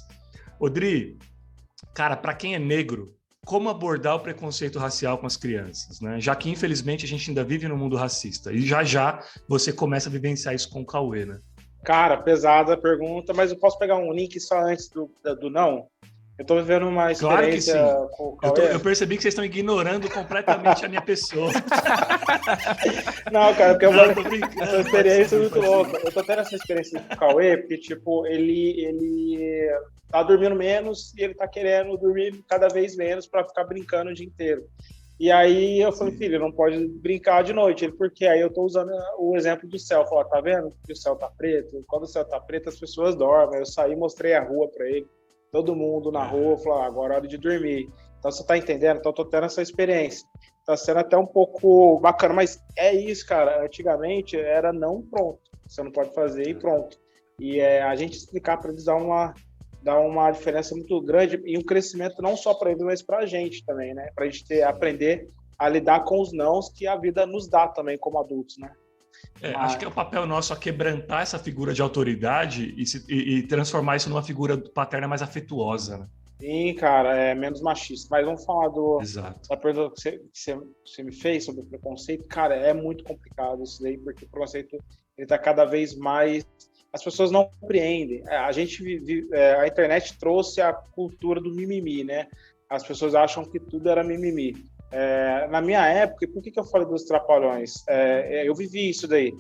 Dri, cara, para quem é negro, como abordar o preconceito racial com as crianças, né? Já que, infelizmente, a gente ainda vive num mundo racista. E já você começa a vivenciar isso com o Cauê, né? Cara, pesada a pergunta, mas eu posso pegar um link só antes do não? Eu tô vivendo uma experiência com o Cauê. Eu percebi que vocês estão ignorando completamente a minha pessoa. Não, cara, porque tô brincando. Essa experiência é muito louca. Eu tô tendo essa experiência com o Cauê, porque, tipo, ele tá dormindo menos e ele tá querendo dormir cada vez menos para ficar brincando o dia inteiro. E aí eu falei, filho, não pode brincar de noite. Ele, por quê? Aí eu tô usando o exemplo do céu. Eu falei, tá vendo que o céu tá preto? Quando o céu tá preto, as pessoas dormem. Eu saí e mostrei a rua para ele. Todo mundo na rua, falou, agora é hora de dormir. Então, você tá entendendo? Então, eu tô tendo essa experiência. Tá sendo até um pouco bacana, mas é isso, cara. Antigamente era não pronto. Você não pode fazer e pronto. E a gente explicar para eles dá uma diferença muito grande e um crescimento não só para eles, mas para a gente também, né? Para a gente aprender a lidar com os nãos que a vida nos dá também como adultos, né? Acho que é o papel nosso a quebrantar essa figura de autoridade e transformar isso numa figura paterna mais afetuosa, né? Sim, cara, é menos machista. Mas vamos falar da pergunta que você me fez sobre o preconceito. Cara, é muito complicado isso daí, porque o preconceito ele tá cada vez mais... As pessoas não compreendem. A internet trouxe a cultura do mimimi, né? As pessoas acham que tudo era mimimi. Na minha época, por que eu falei dos Trapalhões? Eu vivi isso daí.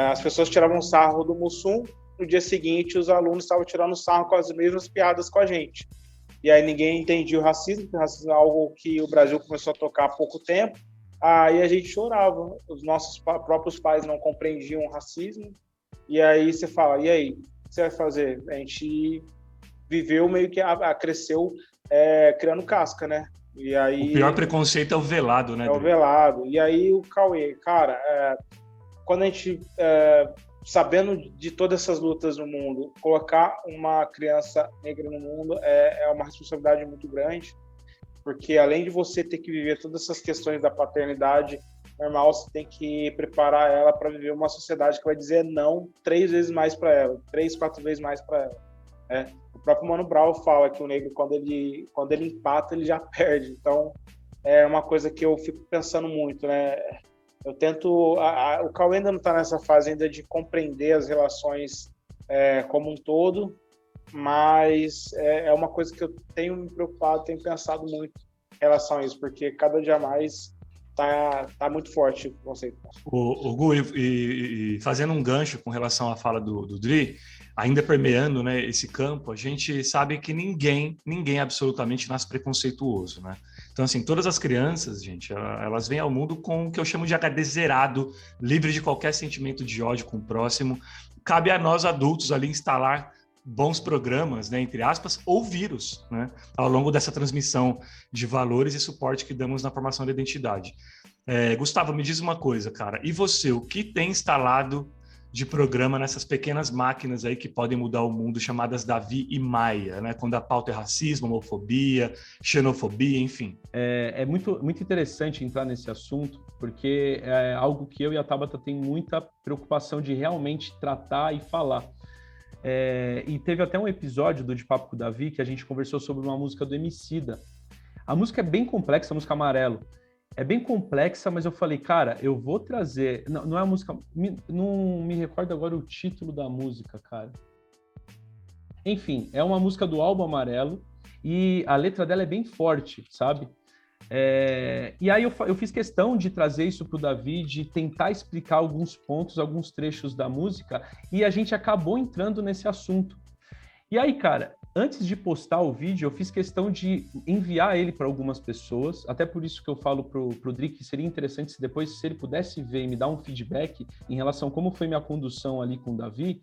As pessoas tiravam sarro do Mussum, no dia seguinte os alunos estavam tirando sarro com as mesmas piadas com a gente. E aí ninguém entendia o racismo, porque o racismo é algo que o Brasil começou a tocar há pouco tempo. Aí a gente chorava. Os nossos próprios pais não compreendiam o racismo. E aí você fala, e aí? O que você vai fazer? A gente viveu meio que cresceu criando casca, né? E aí, o pior preconceito é o velado, né? É o velado. E aí o Cauê, cara, quando a gente sabendo de todas essas lutas no mundo, colocar uma criança negra no mundo é uma responsabilidade muito grande, porque além de você ter que viver todas essas questões da paternidade normal, você tem que preparar ela para viver uma sociedade que vai dizer não 3 vezes mais para ela, 3, 4 vezes mais para ela. Né? O próprio Mano Brown fala que o negro, quando ele empata, ele já perde. Então, é uma coisa que eu fico pensando muito, né? Eu tento... o Cauê ainda não está nessa fase ainda de compreender as relações como um todo, mas é uma coisa que eu tenho me preocupado, tenho pensado muito em relação a isso, porque cada dia mais tá muito forte o conceito. O Gu, e fazendo um gancho com relação à fala do Dri, ainda permeando, né, esse campo, a gente sabe que ninguém absolutamente nasce preconceituoso, né? Então, assim, todas as crianças, gente, elas vêm ao mundo com o que eu chamo de HD zerado, livre de qualquer sentimento de ódio com o próximo. Cabe a nós, adultos, ali instalar bons programas, né, entre aspas, ou vírus, né, ao longo dessa transmissão de valores e suporte que damos na formação da identidade. Gustavo, me diz uma coisa, cara, e você, o que tem instalado de programa nessas pequenas máquinas aí que podem mudar o mundo, chamadas Davi e Maia, né, quando a pauta é racismo, homofobia, xenofobia, enfim? É muito, muito interessante entrar nesse assunto, porque é algo que eu e a Tabata tem muita preocupação de realmente tratar e falar. E teve até um episódio do De Papo com o Davi que a gente conversou sobre uma música do Emicida. A música é bem complexa, a música Amarelo. É bem complexa, mas eu falei, cara, eu vou trazer... Não é a música... Não me recordo agora o título da música, cara. Enfim, é uma música do álbum Amarelo e a letra dela é bem forte, sabe? E aí eu fiz questão de trazer isso para o Davi, de tentar explicar alguns pontos, alguns trechos da música, e a gente acabou entrando nesse assunto. E aí, cara, antes de postar o vídeo, eu fiz questão de enviar ele para algumas pessoas, até por isso que eu falo pro Dri que seria interessante se depois, se ele pudesse ver e me dar um feedback em relação a como foi minha condução ali com o Davi.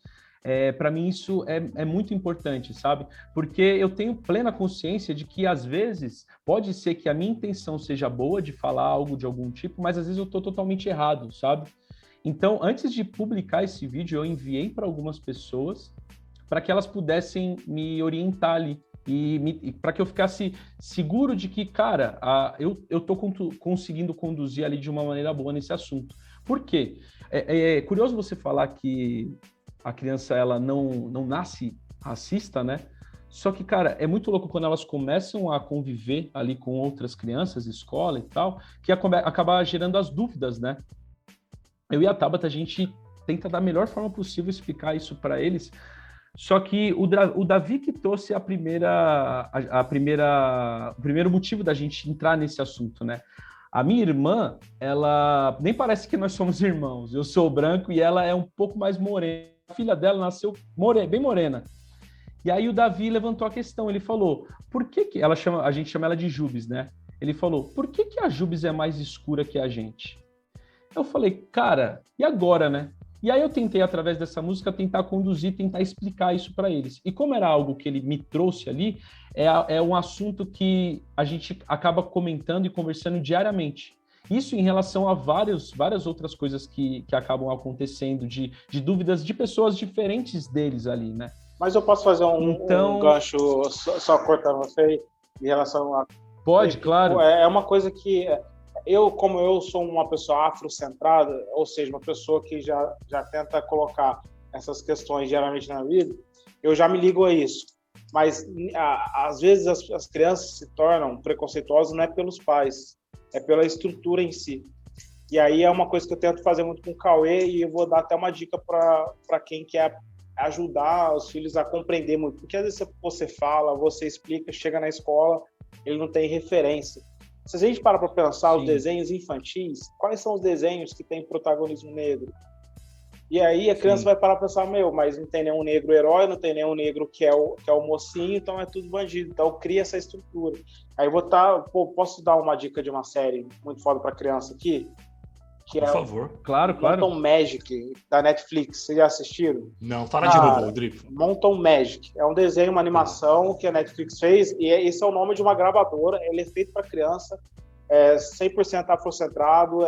Para mim isso é muito importante, sabe? Porque eu tenho plena consciência de que às vezes pode ser que a minha intenção seja boa de falar algo de algum tipo, mas às vezes eu estou totalmente errado, sabe? Então, antes de publicar esse vídeo, eu enviei para algumas pessoas para que elas pudessem me orientar ali e para que eu ficasse seguro de que, cara, eu estou conseguindo conduzir ali de uma maneira boa nesse assunto. Por quê? É curioso você falar que a criança ela não nasce racista, né? Só que, cara, é muito louco quando elas começam a conviver ali com outras crianças, escola e tal, que acaba gerando as dúvidas, né? Eu e a Tabata, a gente tenta da melhor forma possível explicar isso para eles, só que o Davi que trouxe o primeiro motivo da gente entrar nesse assunto, né? A minha irmã, ela nem parece que nós somos irmãos. Eu sou branco e ela é um pouco mais morena. A filha dela nasceu bem morena. E aí o Davi levantou a questão, ele falou, por que a gente chama ela de Jubes, né? Ele falou, por que a Jubes é mais escura que a gente? Eu falei, cara, e agora, né? E aí eu tentei, através dessa música, tentar conduzir, tentar explicar isso para eles. E como era algo que ele me trouxe ali, é um assunto que a gente acaba comentando e conversando diariamente. Isso em relação a várias outras coisas que acabam acontecendo, de dúvidas de pessoas diferentes deles ali, né? Mas eu posso fazer um gancho, só cortando você, em relação a... Pode, claro. É uma coisa que... como eu sou uma pessoa afrocentrada, ou seja, uma pessoa que já tenta colocar essas questões diariamente na vida, eu já me ligo a isso. Mas, às vezes, as crianças se tornam preconceituosas não é pelos pais, é pela estrutura em si. E aí é uma coisa que eu tento fazer muito com o Cauê, e eu vou dar até uma dica para quem quer ajudar os filhos a compreender muito. Porque às vezes você fala, você explica, chega na escola, ele não tem referência. Se a gente para pensar os desenhos infantis, quais são os desenhos que têm protagonismo negro? E aí a criança vai parar para pensar, mas não tem nenhum negro herói, não tem nenhum negro que é o mocinho, então é tudo bandido. Então cria essa estrutura. Aí posso dar uma dica de uma série muito foda para criança aqui? Que Por favor. Claro. Monton Magic, da Netflix. Vocês já assistiram? Não, fala de novo, Rodrigo. Monton Magic. É um desenho, uma animação que a Netflix fez, e esse é o nome de uma gravadora. Ele é feito para criança, 100% afrocentrado,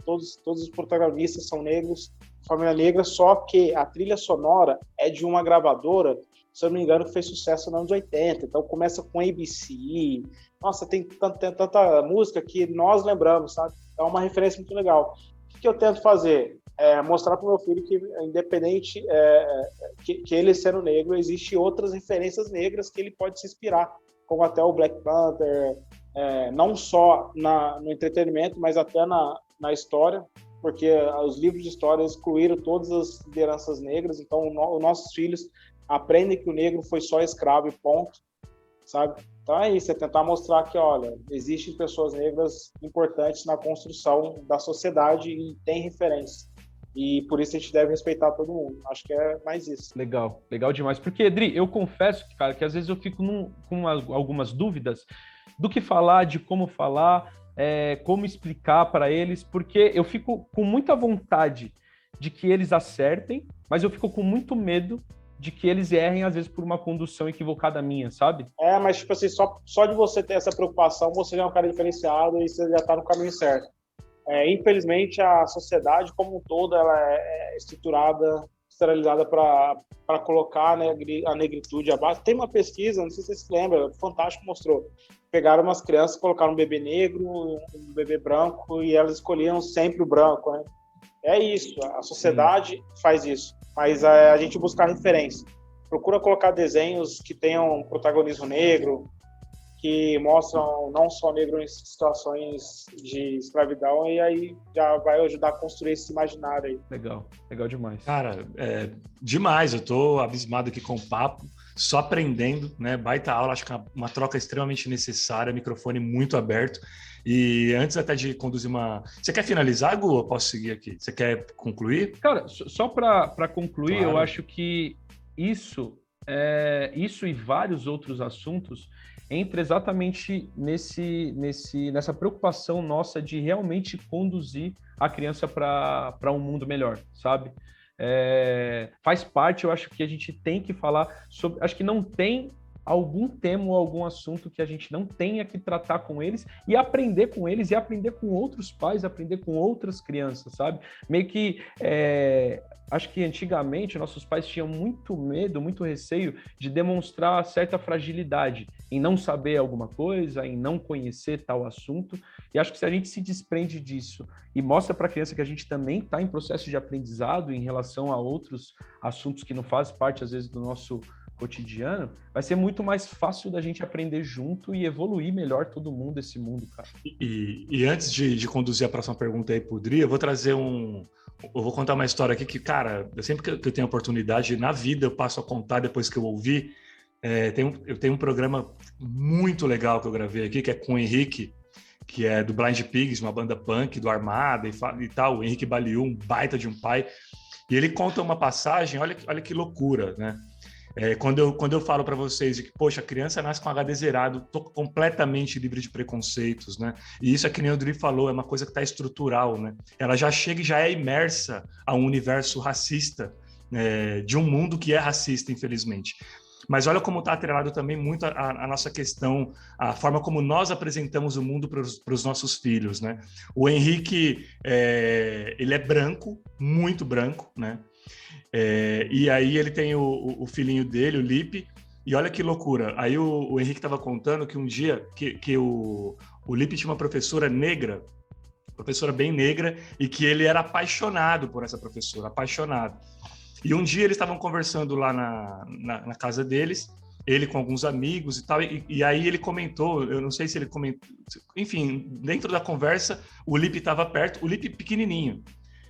todos os protagonistas são negros, Família Negra, só que a trilha sonora é de uma gravadora, se eu não me engano, que fez sucesso nos anos 80. Então começa com ABC. Nossa, tem tanta música que nós lembramos, sabe? É uma referência muito legal. O que eu tento fazer? Mostrar para o meu filho que, independente que ele sendo negro, existem outras referências negras que ele pode se inspirar, como até o Black Panther, não só no entretenimento, mas até na história, porque os livros de história excluíram todas as lideranças negras, então os nossos filhos aprendem que o negro foi só escravo e ponto, sabe? Então é isso, é tentar mostrar que, olha, existem pessoas negras importantes na construção da sociedade e tem referência. E por isso a gente deve respeitar todo mundo. Acho que é mais isso. Legal, legal demais. Porque, Edri, eu confesso, cara, que às vezes eu fico com algumas dúvidas do que falar, de como falar, como explicar para eles, porque eu fico com muita vontade de que eles acertem, mas eu fico com muito medo de que eles errem, às vezes, por uma condução equivocada minha, sabe? Mas, tipo assim, só de você ter essa preocupação, você já é um cara diferenciado e você já tá no caminho certo. Infelizmente, a sociedade como um todo, ela é estruturada, esterilizada para colocar, né, a negritude abaixo. Tem uma pesquisa, não sei se vocês se lembram, o Fantástico mostrou. Pegaram umas crianças, colocaram um bebê negro, um bebê branco, e elas escolhiam sempre o branco, né? É isso, a sociedade faz isso. Mas a gente busca referência. Procura colocar desenhos que tenham protagonismo negro, que mostram não só negro em situações de escravidão, e aí já vai ajudar a construir esse imaginário aí. Legal, legal demais. Cara, demais, eu tô abismado aqui com o papo, só aprendendo, né? Baita aula, acho que é uma troca extremamente necessária, microfone muito aberto. E antes até de conduzir Você quer finalizar, Gu? Eu posso seguir aqui? Você quer concluir? Cara, só para concluir, Claro. Eu acho que isso e vários outros assuntos entra exatamente nessa preocupação nossa de realmente conduzir a criança para um mundo melhor, sabe? Faz parte, eu acho que a gente tem que falar sobre... Acho que não tem algum tema ou algum assunto que a gente não tenha que tratar com eles e aprender com eles e aprender com outros pais, aprender com outras crianças, sabe? Meio que... Acho que antigamente nossos pais tinham muito medo, muito receio de demonstrar certa fragilidade em não saber alguma coisa, em não conhecer tal assunto. E acho que se a gente se desprende disso e mostra para a criança que a gente também está em processo de aprendizado em relação a outros assuntos que não fazem parte, às vezes, do nosso cotidiano, vai ser muito mais fácil da gente aprender junto e evoluir melhor todo mundo, esse mundo, cara. E antes de conduzir a próxima pergunta aí pro Dri, eu vou trazer Eu vou contar uma história aqui que, cara, sempre que eu tenho oportunidade, na vida eu passo a contar depois que eu ouvi. Eu tenho um programa muito legal que eu gravei aqui, que é com o Henrique, que é do Blind Pigs, uma banda punk, do Armada e tal, o Henrique Baliu, um baita de um pai. E ele conta uma passagem, olha que loucura, né? Quando eu falo para vocês de que, poxa, a criança nasce com HD zerado, tô completamente livre de preconceitos, né? E isso é que nem o Dri falou, é uma coisa que está estrutural, né? Ela já chega e já é imersa a um universo racista, de um mundo que é racista, infelizmente. Mas olha como está atrelado também muito a nossa questão, a forma como nós apresentamos o mundo para os nossos filhos, né? O Henrique, ele é branco, muito branco, né? E aí ele tem o filhinho dele, o Lipe, e olha que loucura. Aí o Henrique estava contando que um dia que o Lipe tinha uma professora negra, professora bem negra, e que ele era apaixonado por essa professora, apaixonado. E um dia eles estavam conversando lá na casa deles, ele com alguns amigos e tal, e aí ele comentou, eu não sei se ele comentou, enfim, dentro da conversa, o Lipe estava perto, o Lipe pequenininho,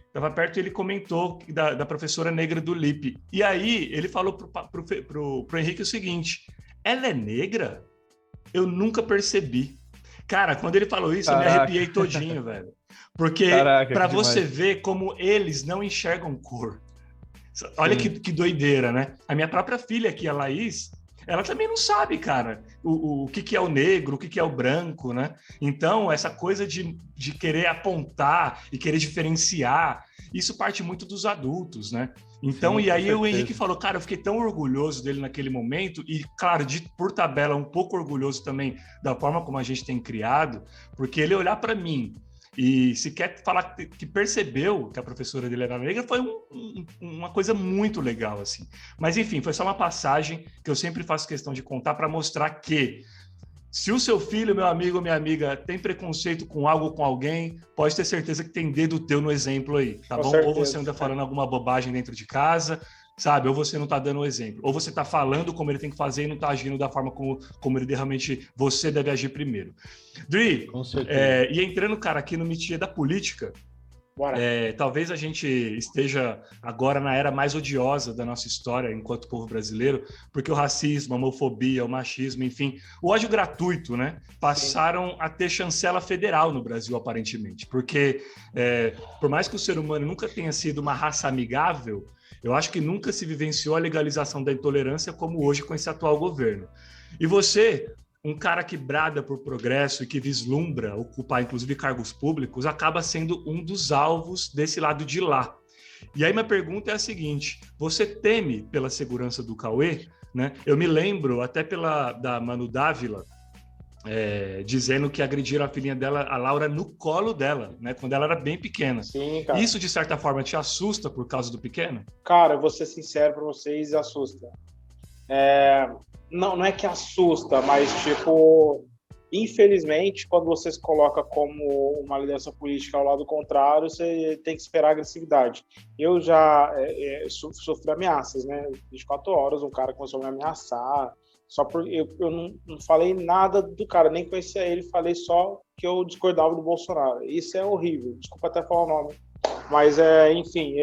estava perto e ele comentou da professora negra do Lipe. E aí ele falou pro Henrique o seguinte: ela é negra? Eu nunca percebi. Cara, quando ele falou isso, Caraca. Eu me arrepiei todinho, velho. Porque para você ver como eles não enxergam cor. Olha que doideira, né? A minha própria filha aqui, a Laís, ela também não sabe, cara, o que é o negro, o que é o branco, né? Então, essa coisa de querer apontar e querer diferenciar, isso parte muito dos adultos, né? Então, Sim, e aí com certeza. o Henrique falou, cara, eu fiquei tão orgulhoso dele naquele momento e, claro, por tabela, um pouco orgulhoso também da forma como a gente tem criado, porque ele olhar para mim E se quer falar que percebeu que a professora dele era negra, foi uma coisa muito legal, assim. Mas, enfim, foi só uma passagem que eu sempre faço questão de contar para mostrar que se o seu filho, meu amigo ou minha amiga, tem preconceito com algo ou com alguém, pode ter certeza que tem dedo teu no exemplo aí, tá bom? Ou você anda falando alguma bobagem dentro de casa, sabe? Ou você não tá dando o exemplo. Ou você tá falando como ele tem que fazer e não tá agindo da forma como ele realmente você deve agir primeiro. Dri, e entrando, cara, aqui no métier da política, talvez a gente esteja agora na era mais odiosa da nossa história enquanto povo brasileiro, porque o racismo, a homofobia, o machismo, enfim, o ódio gratuito, né, passaram a ter chancela federal no Brasil, aparentemente. Porque, por mais que o ser humano nunca tenha sido uma raça amigável, eu acho que nunca se vivenciou a legalização da intolerância como hoje com esse atual governo. E você, um cara que brada por progresso e que vislumbra ocupar, inclusive, cargos públicos, acaba sendo um dos alvos desse lado de lá. E aí minha pergunta é a seguinte, você teme pela segurança do Cauê? Né? Eu me lembro até da Manu Dávila, dizendo que agrediram a filhinha dela, a Laura, no colo dela, né? Quando ela era bem pequena. Sim, cara. Isso, de certa forma, te assusta por causa do pequeno? Cara, eu vou ser sincero para vocês, assusta. Não é que assusta, mas, tipo, infelizmente, quando você se coloca como uma liderança política ao lado contrário, você tem que esperar agressividade. Eu já sofri ameaças, né? 24 horas, um cara começou a me ameaçar, só porque eu não falei nada do cara, nem conhecia ele, falei só que eu discordava do Bolsonaro. Isso é horrível, desculpa até falar o nome. Mas, enfim,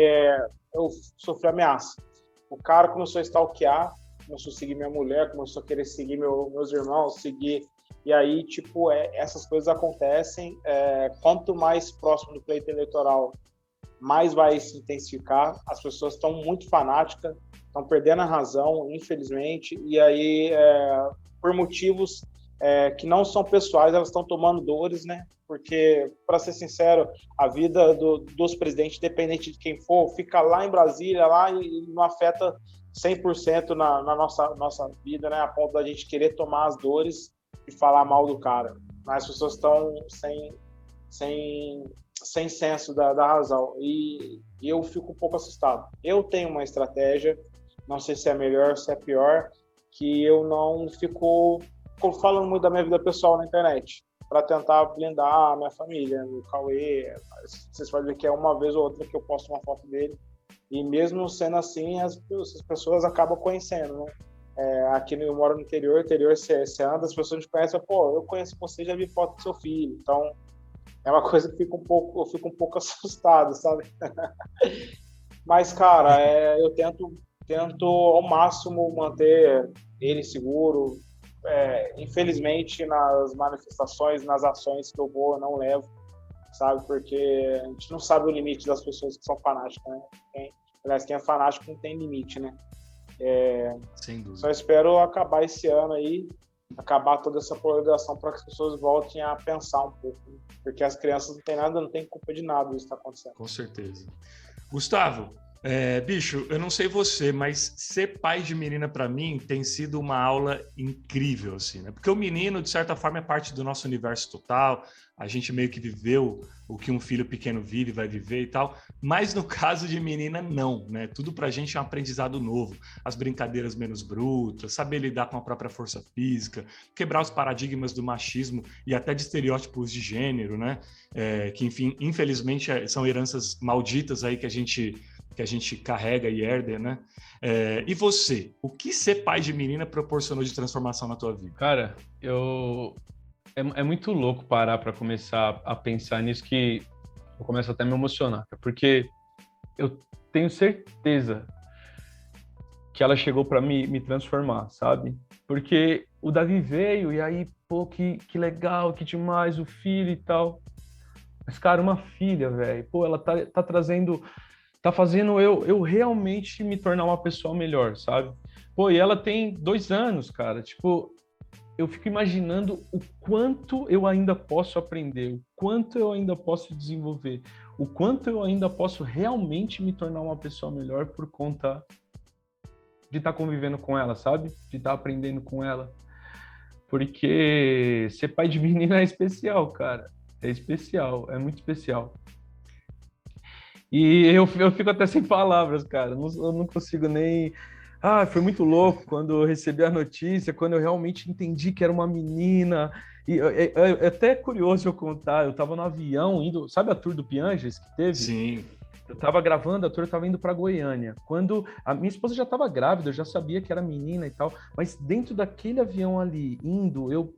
eu sofri ameaça. O cara começou a stalkear, começou a seguir minha mulher, começou a querer seguir meus irmãos, seguir. E aí, tipo, essas coisas acontecem. Quanto mais próximo do pleito eleitoral, mais vai se intensificar. As pessoas estão muito fanáticas, estão perdendo a razão, infelizmente. E aí, por motivos que não são pessoais, elas estão tomando dores, né? Porque, para ser sincero, a vida dos presidentes, independente de quem for, fica lá em Brasília, lá e não afeta 100% na nossa vida, né? A ponto da gente querer tomar as dores e falar mal do cara. Mas as pessoas estão sem senso da razão. E eu fico um pouco assustado. Eu tenho uma estratégia, não sei se é melhor, se é pior, que eu não fico falando muito da minha vida pessoal na internet, para tentar blindar a minha família, o Cauê. Vocês podem ver que é uma vez ou outra que eu posto uma foto dele. E mesmo sendo assim, as pessoas acabam conhecendo, né? Aqui eu moro no interior você anda, as pessoas te conhecem, pô, eu conheço você, já vi foto do seu filho. Então, é uma coisa que eu fico um pouco assustado, sabe? Mas, cara, eu tento ao máximo manter ele seguro. Infelizmente, nas manifestações, nas ações que eu vou, eu não levo, sabe? Porque a gente não sabe o limite das pessoas que são fanáticas, né? Quem é fanático não tem limite, né? Sem dúvida. Só espero acabar esse ano aí, acabar toda essa polarização para que as pessoas voltem a pensar um pouco, né? Porque as crianças não têm culpa de nada disso que está acontecendo. Com certeza. Gustavo, bicho, eu não sei você, mas ser pai de menina para mim tem sido uma aula incrível, assim, né? Porque o menino, de certa forma, é parte do nosso universo total, a gente meio que viveu o que um filho pequeno vive, vai viver e tal, mas no caso de menina, não, né? Tudo pra gente é um aprendizado novo, as brincadeiras menos brutas, saber lidar com a própria força física, quebrar os paradigmas do machismo e até de estereótipos de gênero, né? Que, enfim, infelizmente, são heranças malditas aí que a gente carrega e herda, né? E você, o que ser pai de menina proporcionou de transformação na tua vida? Cara, é muito louco parar para começar a pensar nisso, que eu começo até a me emocionar, porque eu tenho certeza que ela chegou para me transformar, sabe? Porque o Davi veio e aí, pô, que legal, que demais, o filho e tal. Mas, cara, uma filha, velho, pô, ela tá trazendo... tá fazendo eu realmente me tornar uma pessoa melhor, sabe? Pô, e ela tem 2 anos, cara. Tipo, eu fico imaginando o quanto eu ainda posso aprender, o quanto eu ainda posso desenvolver, o quanto eu ainda posso realmente me tornar uma pessoa melhor por conta de estar convivendo com ela, sabe? De estar aprendendo com ela. Porque ser pai de menina é especial, cara. É especial, é muito especial. E eu fico até sem palavras, cara. Eu não consigo nem. Ah, foi muito louco quando eu recebi a notícia, quando eu realmente entendi que era uma menina. E é até curioso eu contar. Eu tava no avião indo. Sabe a tour do Pianges que teve? Sim. Eu tava gravando a tour, eu tava indo para Goiânia. Quando a minha esposa já tava grávida, eu já sabia que era menina e tal. Mas dentro daquele avião ali, indo, eu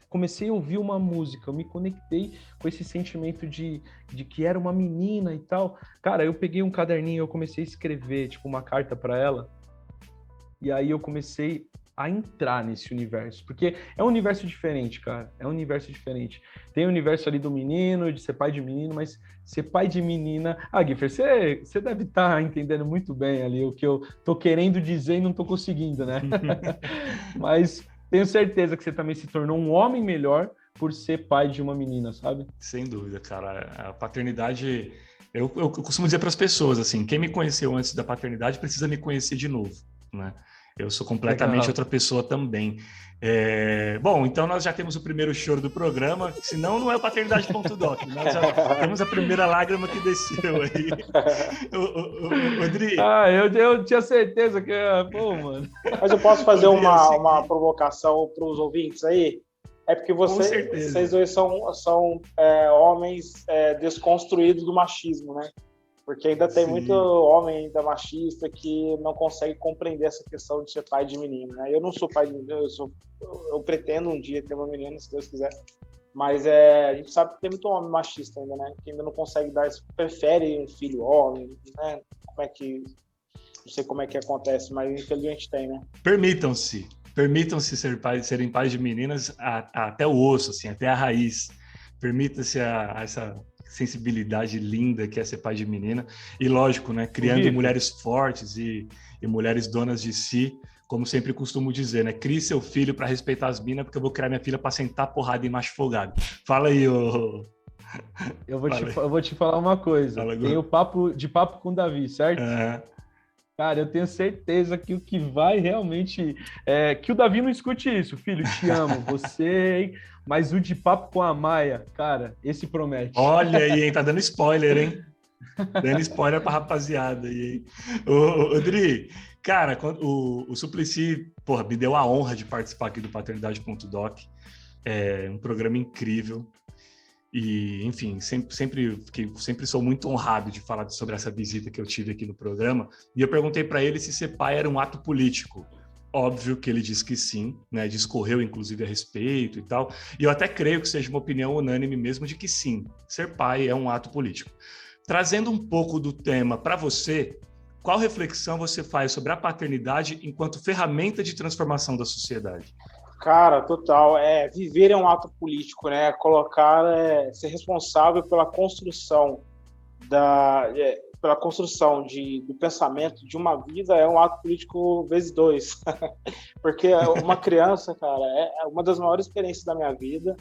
comecei a ouvir uma música, eu me conectei com esse sentimento de que era uma menina e tal. Cara, eu peguei um caderninho, eu comecei a escrever, tipo, uma carta para ela, e aí eu comecei a entrar nesse universo, porque é um universo diferente, cara, é um universo diferente. Tem o universo ali do menino, de ser pai de menino, mas ser pai de menina... Ah, Guifer, você deve estar entendendo muito bem ali o que eu tô querendo dizer e não tô conseguindo, né? Mas... tenho certeza que você também se tornou um homem melhor por ser pai de uma menina, sabe? Sem dúvida, cara. A paternidade... Eu costumo dizer para as pessoas, assim, quem me conheceu antes da paternidade precisa me conhecer de novo, né? Eu sou completamente outra pessoa também. Bom, então nós já temos o primeiro choro do programa, senão não é o paternidade.doc. Nós já temos a primeira lágrima que desceu aí. Rodrigo. Eu tinha certeza que... Pô, mano. Mas eu posso fazer uma provocação para os ouvintes aí? É porque vocês dois são homens desconstruídos do machismo, né? Porque ainda tem muito homem ainda machista que não consegue compreender essa questão de ser pai de menino, né? Eu não sou pai de menino, eu pretendo um dia ter uma menina, se Deus quiser. Mas a gente sabe que tem muito homem machista ainda, né? Que ainda não consegue dar isso, prefere um filho homem, né? Não sei como é que acontece, mas infelizmente tem, né? Permitam-se serem pais de meninas até o osso, assim, até a raiz. Permita-se essa sensibilidade linda que é ser pai de menina. E lógico, né? Criando mulheres fortes e mulheres donas de si, como sempre costumo dizer, né? Crie seu filho para respeitar as minas, porque eu vou criar minha filha para sentar porrada em macho folgado. Fala aí, ô... Eu vou te falar uma coisa. Tem o papo com o Davi, certo? Cara, eu tenho certeza que o que vai realmente... que o Davi não escute isso. Filho, te amo, você, hein? Mas o de papo com a Maia, cara, esse promete. Olha aí, hein? Tá dando spoiler, hein? Dando spoiler pra rapaziada aí, hein? Ô, Dri, cara, o Suplicy, porra, me deu a honra de participar aqui do Paternidade.doc. É um programa incrível. E, enfim, sempre sou muito honrado de falar sobre essa visita que eu tive aqui no programa. E eu perguntei para ele se ser pai era um ato político. Óbvio que ele disse que sim, né? Discorreu, inclusive, a respeito e tal. E eu até creio que seja uma opinião unânime mesmo de que sim, ser pai é um ato político. Trazendo um pouco do tema para você, qual reflexão você faz sobre a paternidade enquanto ferramenta de transformação da sociedade? Cara, total. Viver é um ato político, né? Ser responsável pela construção do pensamento de uma vida é um ato político vezes 2. Porque uma criança, cara, é uma das maiores experiências da minha vida.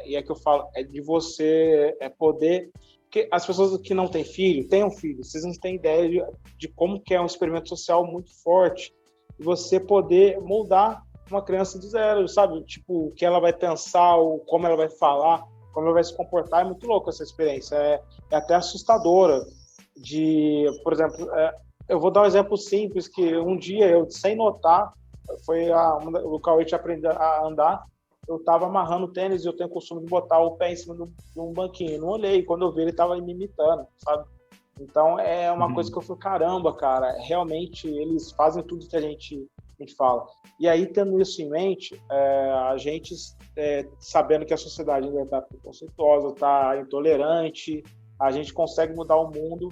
E é que eu falo, é de você poder... Porque as pessoas que não têm filho, tenham filho, vocês não têm ideia de como que é um experimento social muito forte. E você poder moldar uma criança do zero, sabe? Tipo, o que ela vai pensar, como ela vai falar, como ela vai se comportar. É muito louco essa experiência. É até assustadora. Por exemplo, eu vou dar um exemplo simples, que um dia eu, sem notar, o local que eu tinha aprendido a andar, eu estava amarrando o tênis e eu tenho o costume de botar o pé em cima de um banquinho. Não olhei, quando eu vi ele estava me imitando, sabe? Então é uma coisa que eu falei, caramba, cara, realmente eles fazem tudo que a gente fala. E aí, tendo isso em mente, a gente, sabendo que a sociedade ainda está preconceituosa, está intolerante, a gente consegue mudar o mundo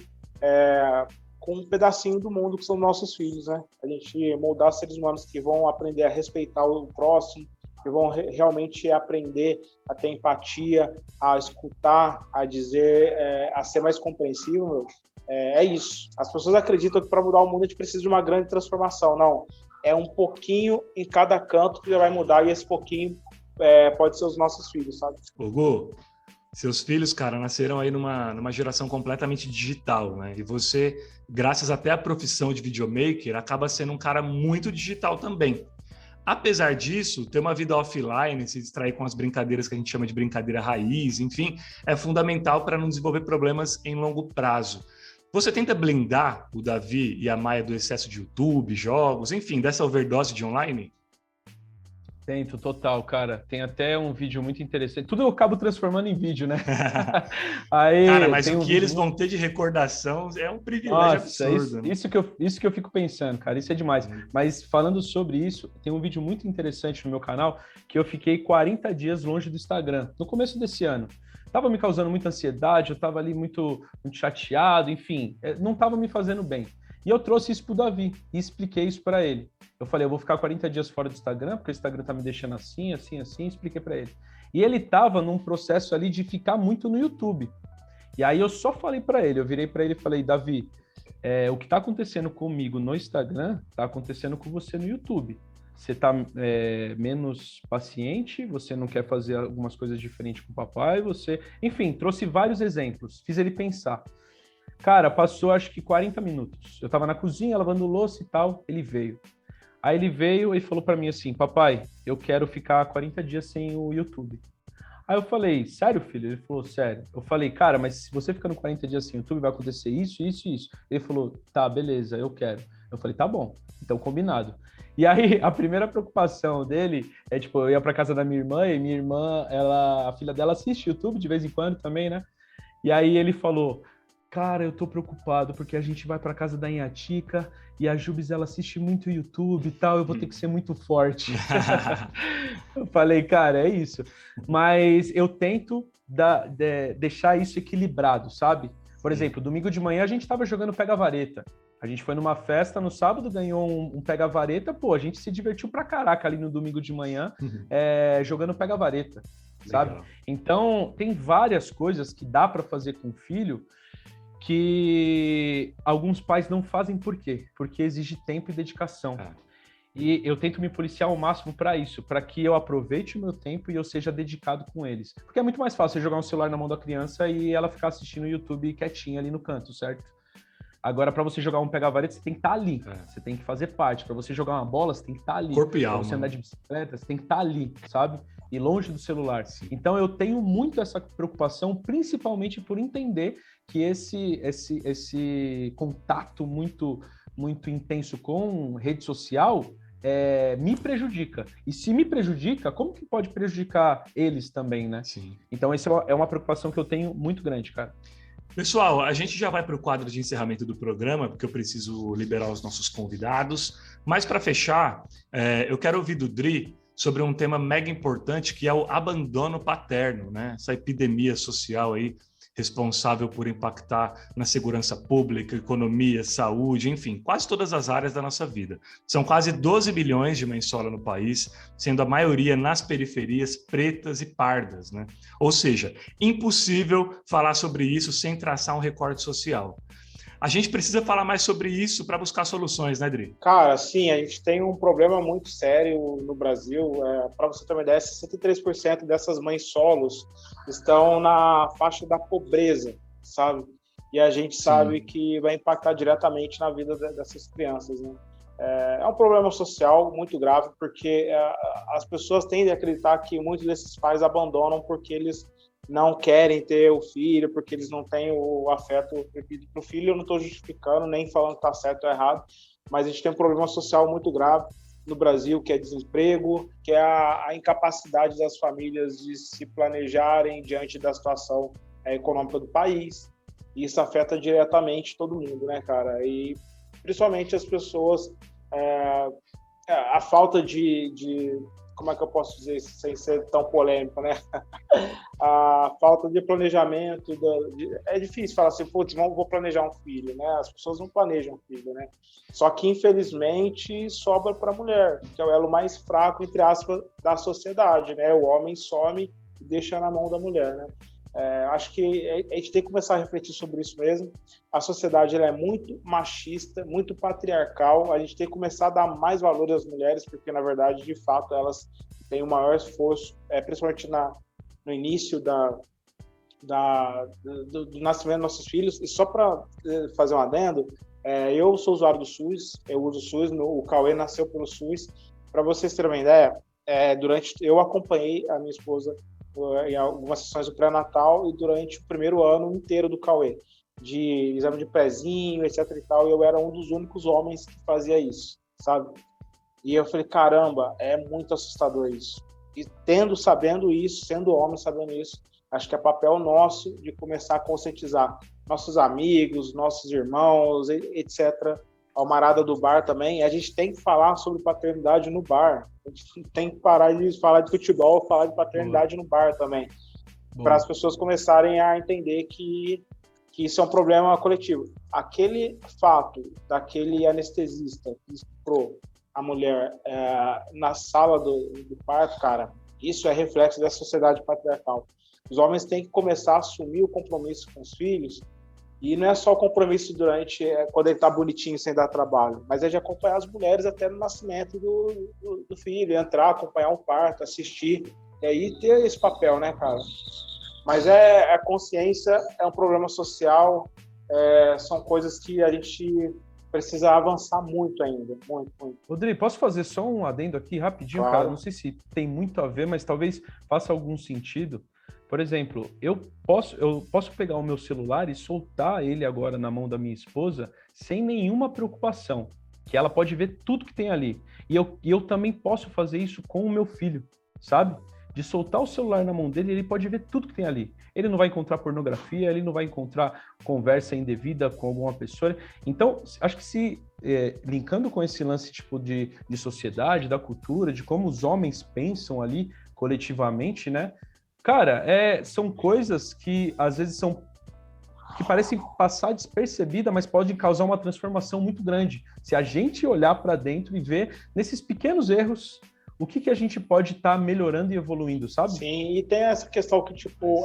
com um pedacinho do mundo que são nossos filhos, né? A gente moldar seres humanos que vão aprender a respeitar o próximo, que vão realmente aprender a ter empatia, a escutar, a dizer, a ser mais compreensível. É isso. As pessoas acreditam que para mudar o mundo a gente precisa de uma grande transformação. Não. É um pouquinho em cada canto que já vai mudar, e esse pouquinho pode ser os nossos filhos, sabe? Hugo, seus filhos, cara, nasceram aí numa geração completamente digital, né? E você, graças até à profissão de videomaker, acaba sendo um cara muito digital também. Apesar disso, ter uma vida offline, se distrair com as brincadeiras que a gente chama de brincadeira raiz, enfim, é fundamental para não desenvolver problemas em longo prazo. Você tenta blindar o Davi e a Maia do excesso de YouTube, jogos, enfim, dessa overdose de online? Tento, total, cara. Tem até um vídeo muito interessante. Tudo eu acabo transformando em vídeo, né? Aí, cara, mas tem o um que eles vídeo... vão ter de recordação é um privilégio Nossa, absurdo. Né? isso que eu fico pensando, cara. Isso é demais. Mas falando sobre isso, tem um vídeo muito interessante no meu canal que eu fiquei 40 dias longe do Instagram, no começo desse ano. Tava me causando muita ansiedade, eu tava ali muito chateado, enfim, não tava me fazendo bem. E eu trouxe isso pro Davi e expliquei isso para ele. Eu falei, eu vou ficar 40 dias fora do Instagram, porque o Instagram tá me deixando assim, expliquei para ele. E ele tava num processo ali de ficar muito no YouTube. E aí eu só falei para ele, eu virei para ele e falei, Davi, o que tá acontecendo comigo no Instagram, tá acontecendo com você no YouTube. Você tá menos paciente, você não quer fazer algumas coisas diferentes com o papai, você... Enfim, trouxe vários exemplos, fiz ele pensar. Cara, passou acho que 40 minutos. Eu tava na cozinha, lavando louça e tal, ele veio. Aí ele veio e falou para mim assim, papai, eu quero ficar 40 dias sem o YouTube. Aí eu falei, sério, filho? Ele falou, sério. Eu falei, cara, mas se você ficando 40 dias sem o YouTube, vai acontecer isso, isso e isso. Ele falou, tá, beleza, eu quero. Eu falei, tá bom, então combinado. E aí, a primeira preocupação dele é, tipo, eu ia pra casa da minha irmã, e minha irmã, a filha dela assiste YouTube de vez em quando também, né? E aí ele falou, cara, eu tô preocupado, porque a gente vai pra casa da Inhatica, e a Jubes, ela assiste muito YouTube e tal, eu vou ter que ser muito forte. Eu falei, cara, é isso. Mas eu tento deixar isso equilibrado, sabe? Por exemplo, domingo de manhã a gente tava jogando pega-vareta. A gente foi numa festa no sábado, ganhou um pega-vareta, pô, a gente se divertiu pra caraca ali no domingo de manhã, jogando pega-vareta, sabe? Legal. Então, tem várias coisas que dá para fazer com o filho que alguns pais não fazem por quê? Porque exige tempo e dedicação. E eu tento me policiar ao máximo para isso, para que eu aproveite o meu tempo e eu seja dedicado com eles. Porque é muito mais fácil você jogar um celular na mão da criança e ela ficar assistindo o YouTube quietinha ali no canto, certo? Agora, para você jogar um pega-vareta, você tem que estar ali. Você tem que fazer parte. Para você jogar uma bola, você tem que estar ali. Corpo e alma. Para você andar de bicicleta, você tem que estar ali, sabe? E longe do celular. Sim. Então, eu tenho muito essa preocupação, principalmente por entender que esse contato muito, muito intenso com rede social me prejudica. E se me prejudica, como que pode prejudicar eles também, né? Sim. Então, essa é uma preocupação que eu tenho muito grande, cara. Pessoal, a gente já vai para o quadro de encerramento do programa, porque eu preciso liberar os nossos convidados. Mas, para fechar, eu quero ouvir do Dri sobre um tema mega importante, que é o abandono paterno, né? Essa epidemia social aí, responsável por impactar na segurança pública, economia, saúde, enfim, quase todas as áreas da nossa vida. São quase 12 bilhões de mães solo no país, sendo a maioria nas periferias pretas e pardas, né? Ou seja, impossível falar sobre isso sem traçar um recorte social. A gente precisa falar mais sobre isso para buscar soluções, né, Dri? Cara, sim, a gente tem um problema muito sério no Brasil. Para você ter uma ideia, 63% dessas mães solos estão na faixa da pobreza, sabe? E a gente sabe que vai impactar diretamente na vida dessas crianças, né? É um problema social muito grave, porque as pessoas tendem a acreditar que muitos desses pais abandonam porque eles não querem ter o filho, porque eles não têm o afeto devido para o filho. Eu não estou justificando, nem falando que está certo ou errado, mas a gente tem um problema social muito grave no Brasil, que é desemprego, que é a incapacidade das famílias de se planejarem diante da situação econômica do país. E isso afeta diretamente todo mundo, né, cara? E principalmente as pessoas, a falta de como é que eu posso dizer isso sem ser tão polêmico, né? A falta de planejamento, é difícil falar assim, putz, vou planejar um filho, né? As pessoas não planejam um filho, né? Só que, infelizmente, sobra para a mulher, que é o elo mais fraco, entre aspas, da sociedade, né? O homem some e deixa na mão da mulher, né? Acho que a gente tem que começar a refletir sobre isso mesmo. A sociedade ela é muito machista, muito patriarcal. A gente tem que começar a dar mais valor às mulheres, porque, na verdade, de fato, elas têm o maior esforço, principalmente no início do nascimento dos nossos filhos. E só para fazer um adendo, eu sou usuário do SUS, eu uso o SUS, o Cauê nasceu pelo SUS, Para vocês terem uma ideia, eu acompanhei a minha esposa em algumas sessões do pré-natal e durante o primeiro ano inteiro do Cauê, de exame de pezinho, etc e tal, e eu era um dos únicos homens que fazia isso, sabe? E eu falei, caramba, é muito assustador isso. E sabendo isso, sendo homem, sabendo isso, acho que é papel nosso de começar a conscientizar nossos amigos, nossos irmãos, etc., a almarada do bar também. A gente tem que falar sobre paternidade no bar. A gente tem que parar de falar de futebol, falar de paternidade no bar também. Para as pessoas começarem a entender que isso é um problema coletivo. Aquele fato daquele anestesista que estuprou a mulher na sala do parto, cara, isso é reflexo da sociedade patriarcal. Os homens têm que começar a assumir o compromisso com os filhos, e não é só o compromisso quando ele está bonitinho sem dar trabalho, mas é de acompanhar as mulheres até no nascimento do filho, entrar, acompanhar um parto, assistir, e aí ter esse papel, né, cara? Mas a consciência é um problema social, são coisas que a gente precisa avançar muito ainda, muito, muito. Rodrigo, posso fazer só um adendo aqui rapidinho, Claro. Cara? Não sei se tem muito a ver, mas talvez faça algum sentido. Por exemplo, eu posso pegar o meu celular e soltar ele agora na mão da minha esposa sem nenhuma preocupação, que ela pode ver tudo que tem ali. E eu também posso fazer isso com o meu filho, sabe? De soltar o celular na mão dele, ele pode ver tudo que tem ali. Ele não vai encontrar pornografia, ele não vai encontrar conversa indevida com alguma pessoa. Então, acho que linkando com esse lance tipo de sociedade, da cultura, de como os homens pensam ali coletivamente, né? Cara, são coisas que às vezes que parecem passar despercebida, mas podem causar uma transformação muito grande. Se a gente olhar para dentro e ver nesses pequenos erros o que a gente pode estar melhorando e evoluindo, sabe? Sim, e tem essa questão que, tipo,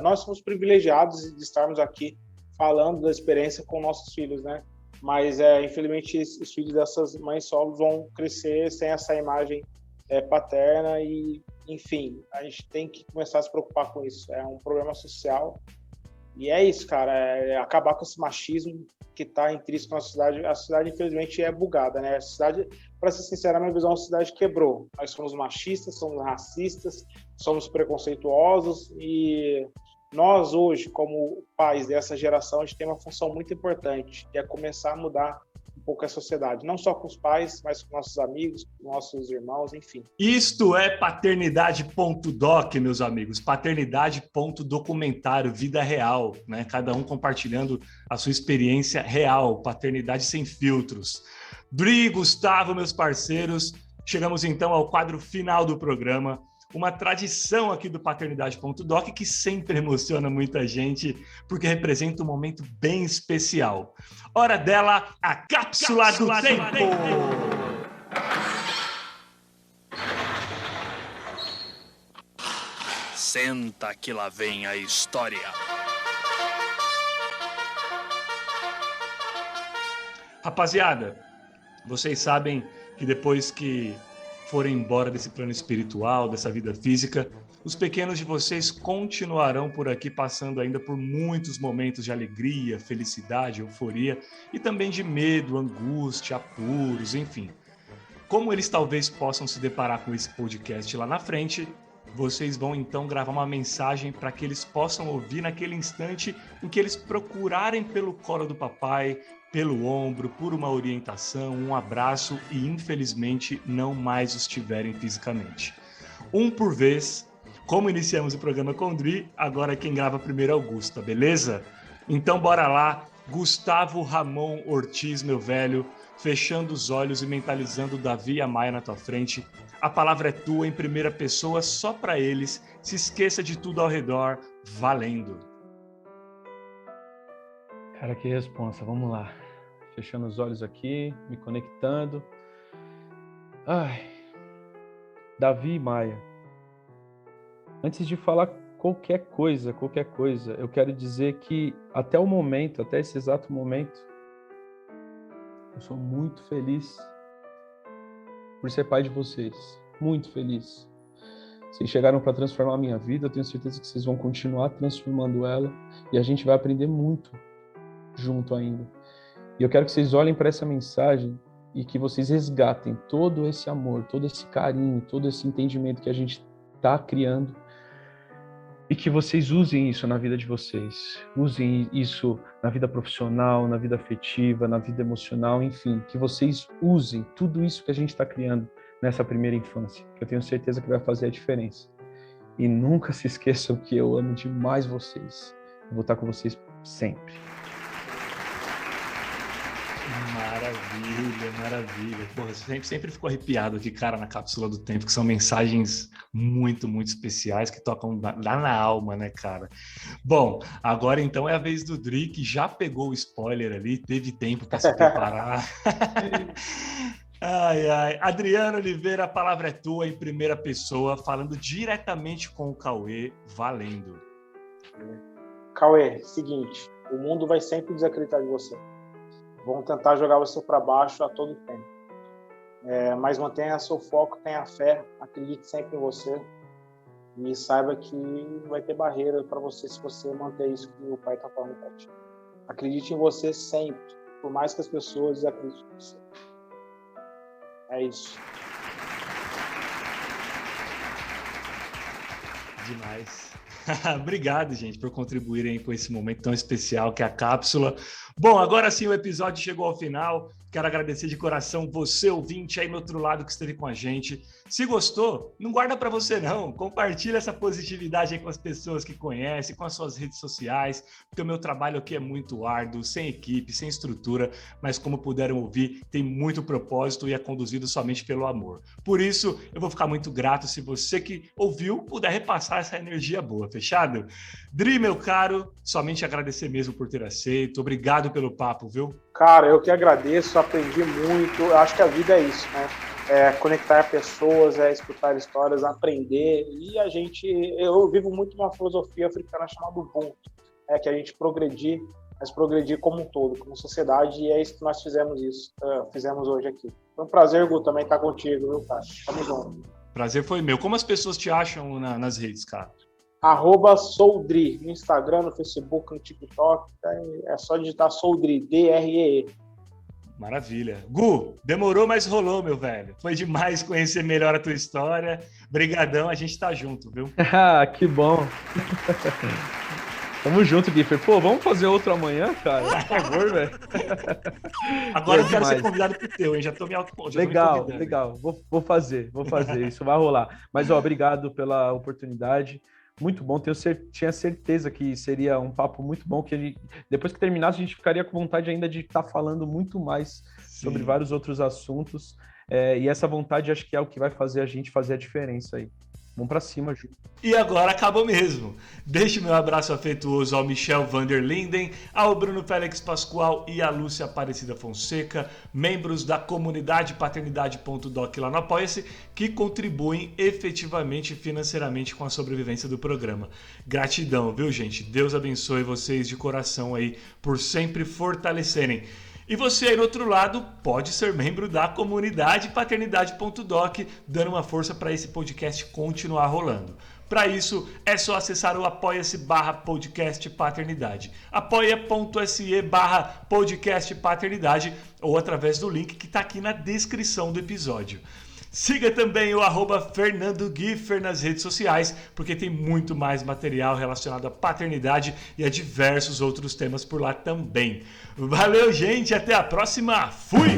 nós somos privilegiados de estarmos aqui falando da experiência com nossos filhos, né? Mas, infelizmente, os filhos dessas mães solos vão crescer sem essa imagem paterna e, enfim, a gente tem que começar a se preocupar com isso. É um problema social e é isso, cara, acabar com esse machismo que está intrínseco na sociedade. A sociedade, infelizmente, é bugada, né? A sociedade, para ser sincero, a minha visão, a sociedade quebrou. Nós somos machistas, somos racistas, somos preconceituosos e nós, hoje, como pais dessa geração, a gente tem uma função muito importante, que é começar a mudar um pouco a sociedade, não só com os pais, mas com nossos amigos, com nossos irmãos, enfim. Isto é paternidade.doc, meus amigos, paternidade.documentário, vida real, né? Cada um compartilhando a sua experiência real, paternidade sem filtros. Dri, Gustavo, meus parceiros, chegamos então ao quadro final do programa, uma tradição aqui do paternidade.doc que sempre emociona muita gente, porque representa um momento bem especial. Hora dela, a cápsula do tempo! Senta que lá vem a história. Rapaziada, vocês sabem que depois que forem embora desse plano espiritual, dessa vida física, os pequenos de vocês continuarão por aqui passando ainda por muitos momentos de alegria, felicidade, euforia e também de medo, angústia, apuros, enfim. Como eles talvez possam se deparar com esse podcast lá na frente, vocês vão então gravar uma mensagem para que eles possam ouvir naquele instante em que eles procurarem pelo colo do papai, pelo ombro, por uma orientação, um abraço e, infelizmente, não mais os tiverem fisicamente. Um por vez, como iniciamos o programa com o Dri, agora quem grava primeiro é o Gusta, beleza? Então bora lá, Gustavo Ramon Ortiz, meu velho, fechando os olhos e mentalizando Davi e a Maia na tua frente. A palavra é tua em primeira pessoa, só para eles. Se esqueça de tudo ao redor, valendo. Cara, que responsa, vamos lá. Fechando os olhos aqui, me conectando. Ai, Davi e Maia. Antes de falar qualquer coisa, eu quero dizer que até esse exato momento, eu sou muito feliz por ser pai de vocês. Muito feliz. Vocês chegaram para transformar a minha vida, eu tenho certeza que vocês vão continuar transformando ela e a gente vai aprender muito junto ainda. E eu quero que vocês olhem para essa mensagem e que vocês resgatem todo esse amor, todo esse carinho, todo esse entendimento que a gente está criando e que vocês usem isso na vida de vocês. Usem isso na vida profissional, na vida afetiva, na vida emocional, enfim, que vocês usem tudo isso que a gente está criando nessa primeira infância, que eu tenho certeza que vai fazer a diferença. E nunca se esqueçam que eu amo demais vocês. Eu vou estar com vocês sempre. Maravilha, maravilha. Porra, sempre fico arrepiado aqui, cara, na Cápsula do Tempo, que são mensagens muito, muito especiais que tocam lá na alma, né, cara? Bom, agora então é a vez do Dri, que já pegou o spoiler ali, teve tempo para se preparar. Ai, ai. Adriano Oliveira, a palavra é tua em primeira pessoa, falando diretamente com o Cauê, valendo. Cauê, seguinte, o mundo vai sempre desacreditar de você. Vão tentar jogar você para baixo a todo tempo. Mas mantenha seu foco, tenha fé, acredite sempre em você e saiba que vai ter barreira para você se você manter isso que o pai está falando para ti. Acredite em você sempre, por mais que as pessoas desacreditem em você. É isso. Demais. Obrigado, gente, por contribuírem com esse momento tão especial que é a cápsula. Bom, agora sim o episódio chegou ao final. Quero agradecer de coração você, ouvinte, aí no outro lado que esteve com a gente. Se gostou, não guarda para você não. Compartilha essa positividade aí com as pessoas que conhecem, com as suas redes sociais, porque o meu trabalho aqui é muito árduo, sem equipe, sem estrutura, mas como puderam ouvir, tem muito propósito e é conduzido somente pelo amor. Por isso, eu vou ficar muito grato se você que ouviu puder repassar essa energia boa, fechado? Dri, meu caro, somente agradecer mesmo por ter aceito. Obrigado pelo papo, viu? Cara, eu que agradeço, aprendi muito. Eu acho que a vida é isso, né? É conectar pessoas, é escutar histórias, aprender. E eu vivo muito uma filosofia africana chamada Ubuntu, que a gente progredir, mas progredir como um todo, como sociedade, e é isso que nós fizemos hoje aqui. Foi um prazer, Gu, também estar contigo, viu, cara? Tamo junto. Prazer foi meu. Como as pessoas te acham nas redes, cara? @Soldri, no Instagram, no Facebook, no TikTok, é só digitar Soldri, DREE. Maravilha. Gu, demorou, mas rolou, meu velho. Foi demais conhecer melhor a tua história. Brigadão, a gente tá junto, viu? Que bom. Tamo junto, Giffer. Pô, vamos fazer outro amanhã, cara? Por favor, velho. Agora eu quero ser convidado pro teu, hein? Já tô me Legal. Vou fazer. Isso vai rolar. Mas, obrigado pela oportunidade. Muito bom, tinha certeza que seria um papo muito bom, que depois que terminasse a gente ficaria com vontade ainda de estar falando muito mais sobre vários outros assuntos, e essa vontade acho que é o que vai fazer a gente fazer a diferença aí. Vamos pra cima, Ju. E agora acabou mesmo. Deixe meu abraço afetuoso ao Michel Vanderlinden, ao Bruno Félix Pascoal e à Lúcia Aparecida Fonseca, membros da comunidade paternidade.doc lá no Apoia-se, que contribuem efetivamente e financeiramente com a sobrevivência do programa. Gratidão, viu, gente? Deus abençoe vocês de coração aí por sempre fortalecerem. E você aí do outro lado pode ser membro da comunidade paternidade.doc, dando uma força para esse podcast continuar rolando. Para isso, é só acessar o apoia-se/podcast paternidade, apoia.se/podcast paternidade ou através do link que está aqui na descrição do episódio. Siga também o @Fernando Giffer nas redes sociais, porque tem muito mais material relacionado à paternidade e a diversos outros temas por lá também. Valeu, gente, até a próxima. Fui!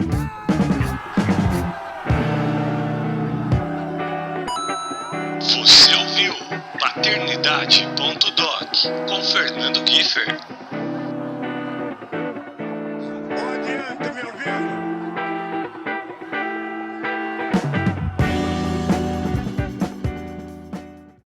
Você ouviu Paternidade.doc com Fernando Giffer. Não adianta, meu velho.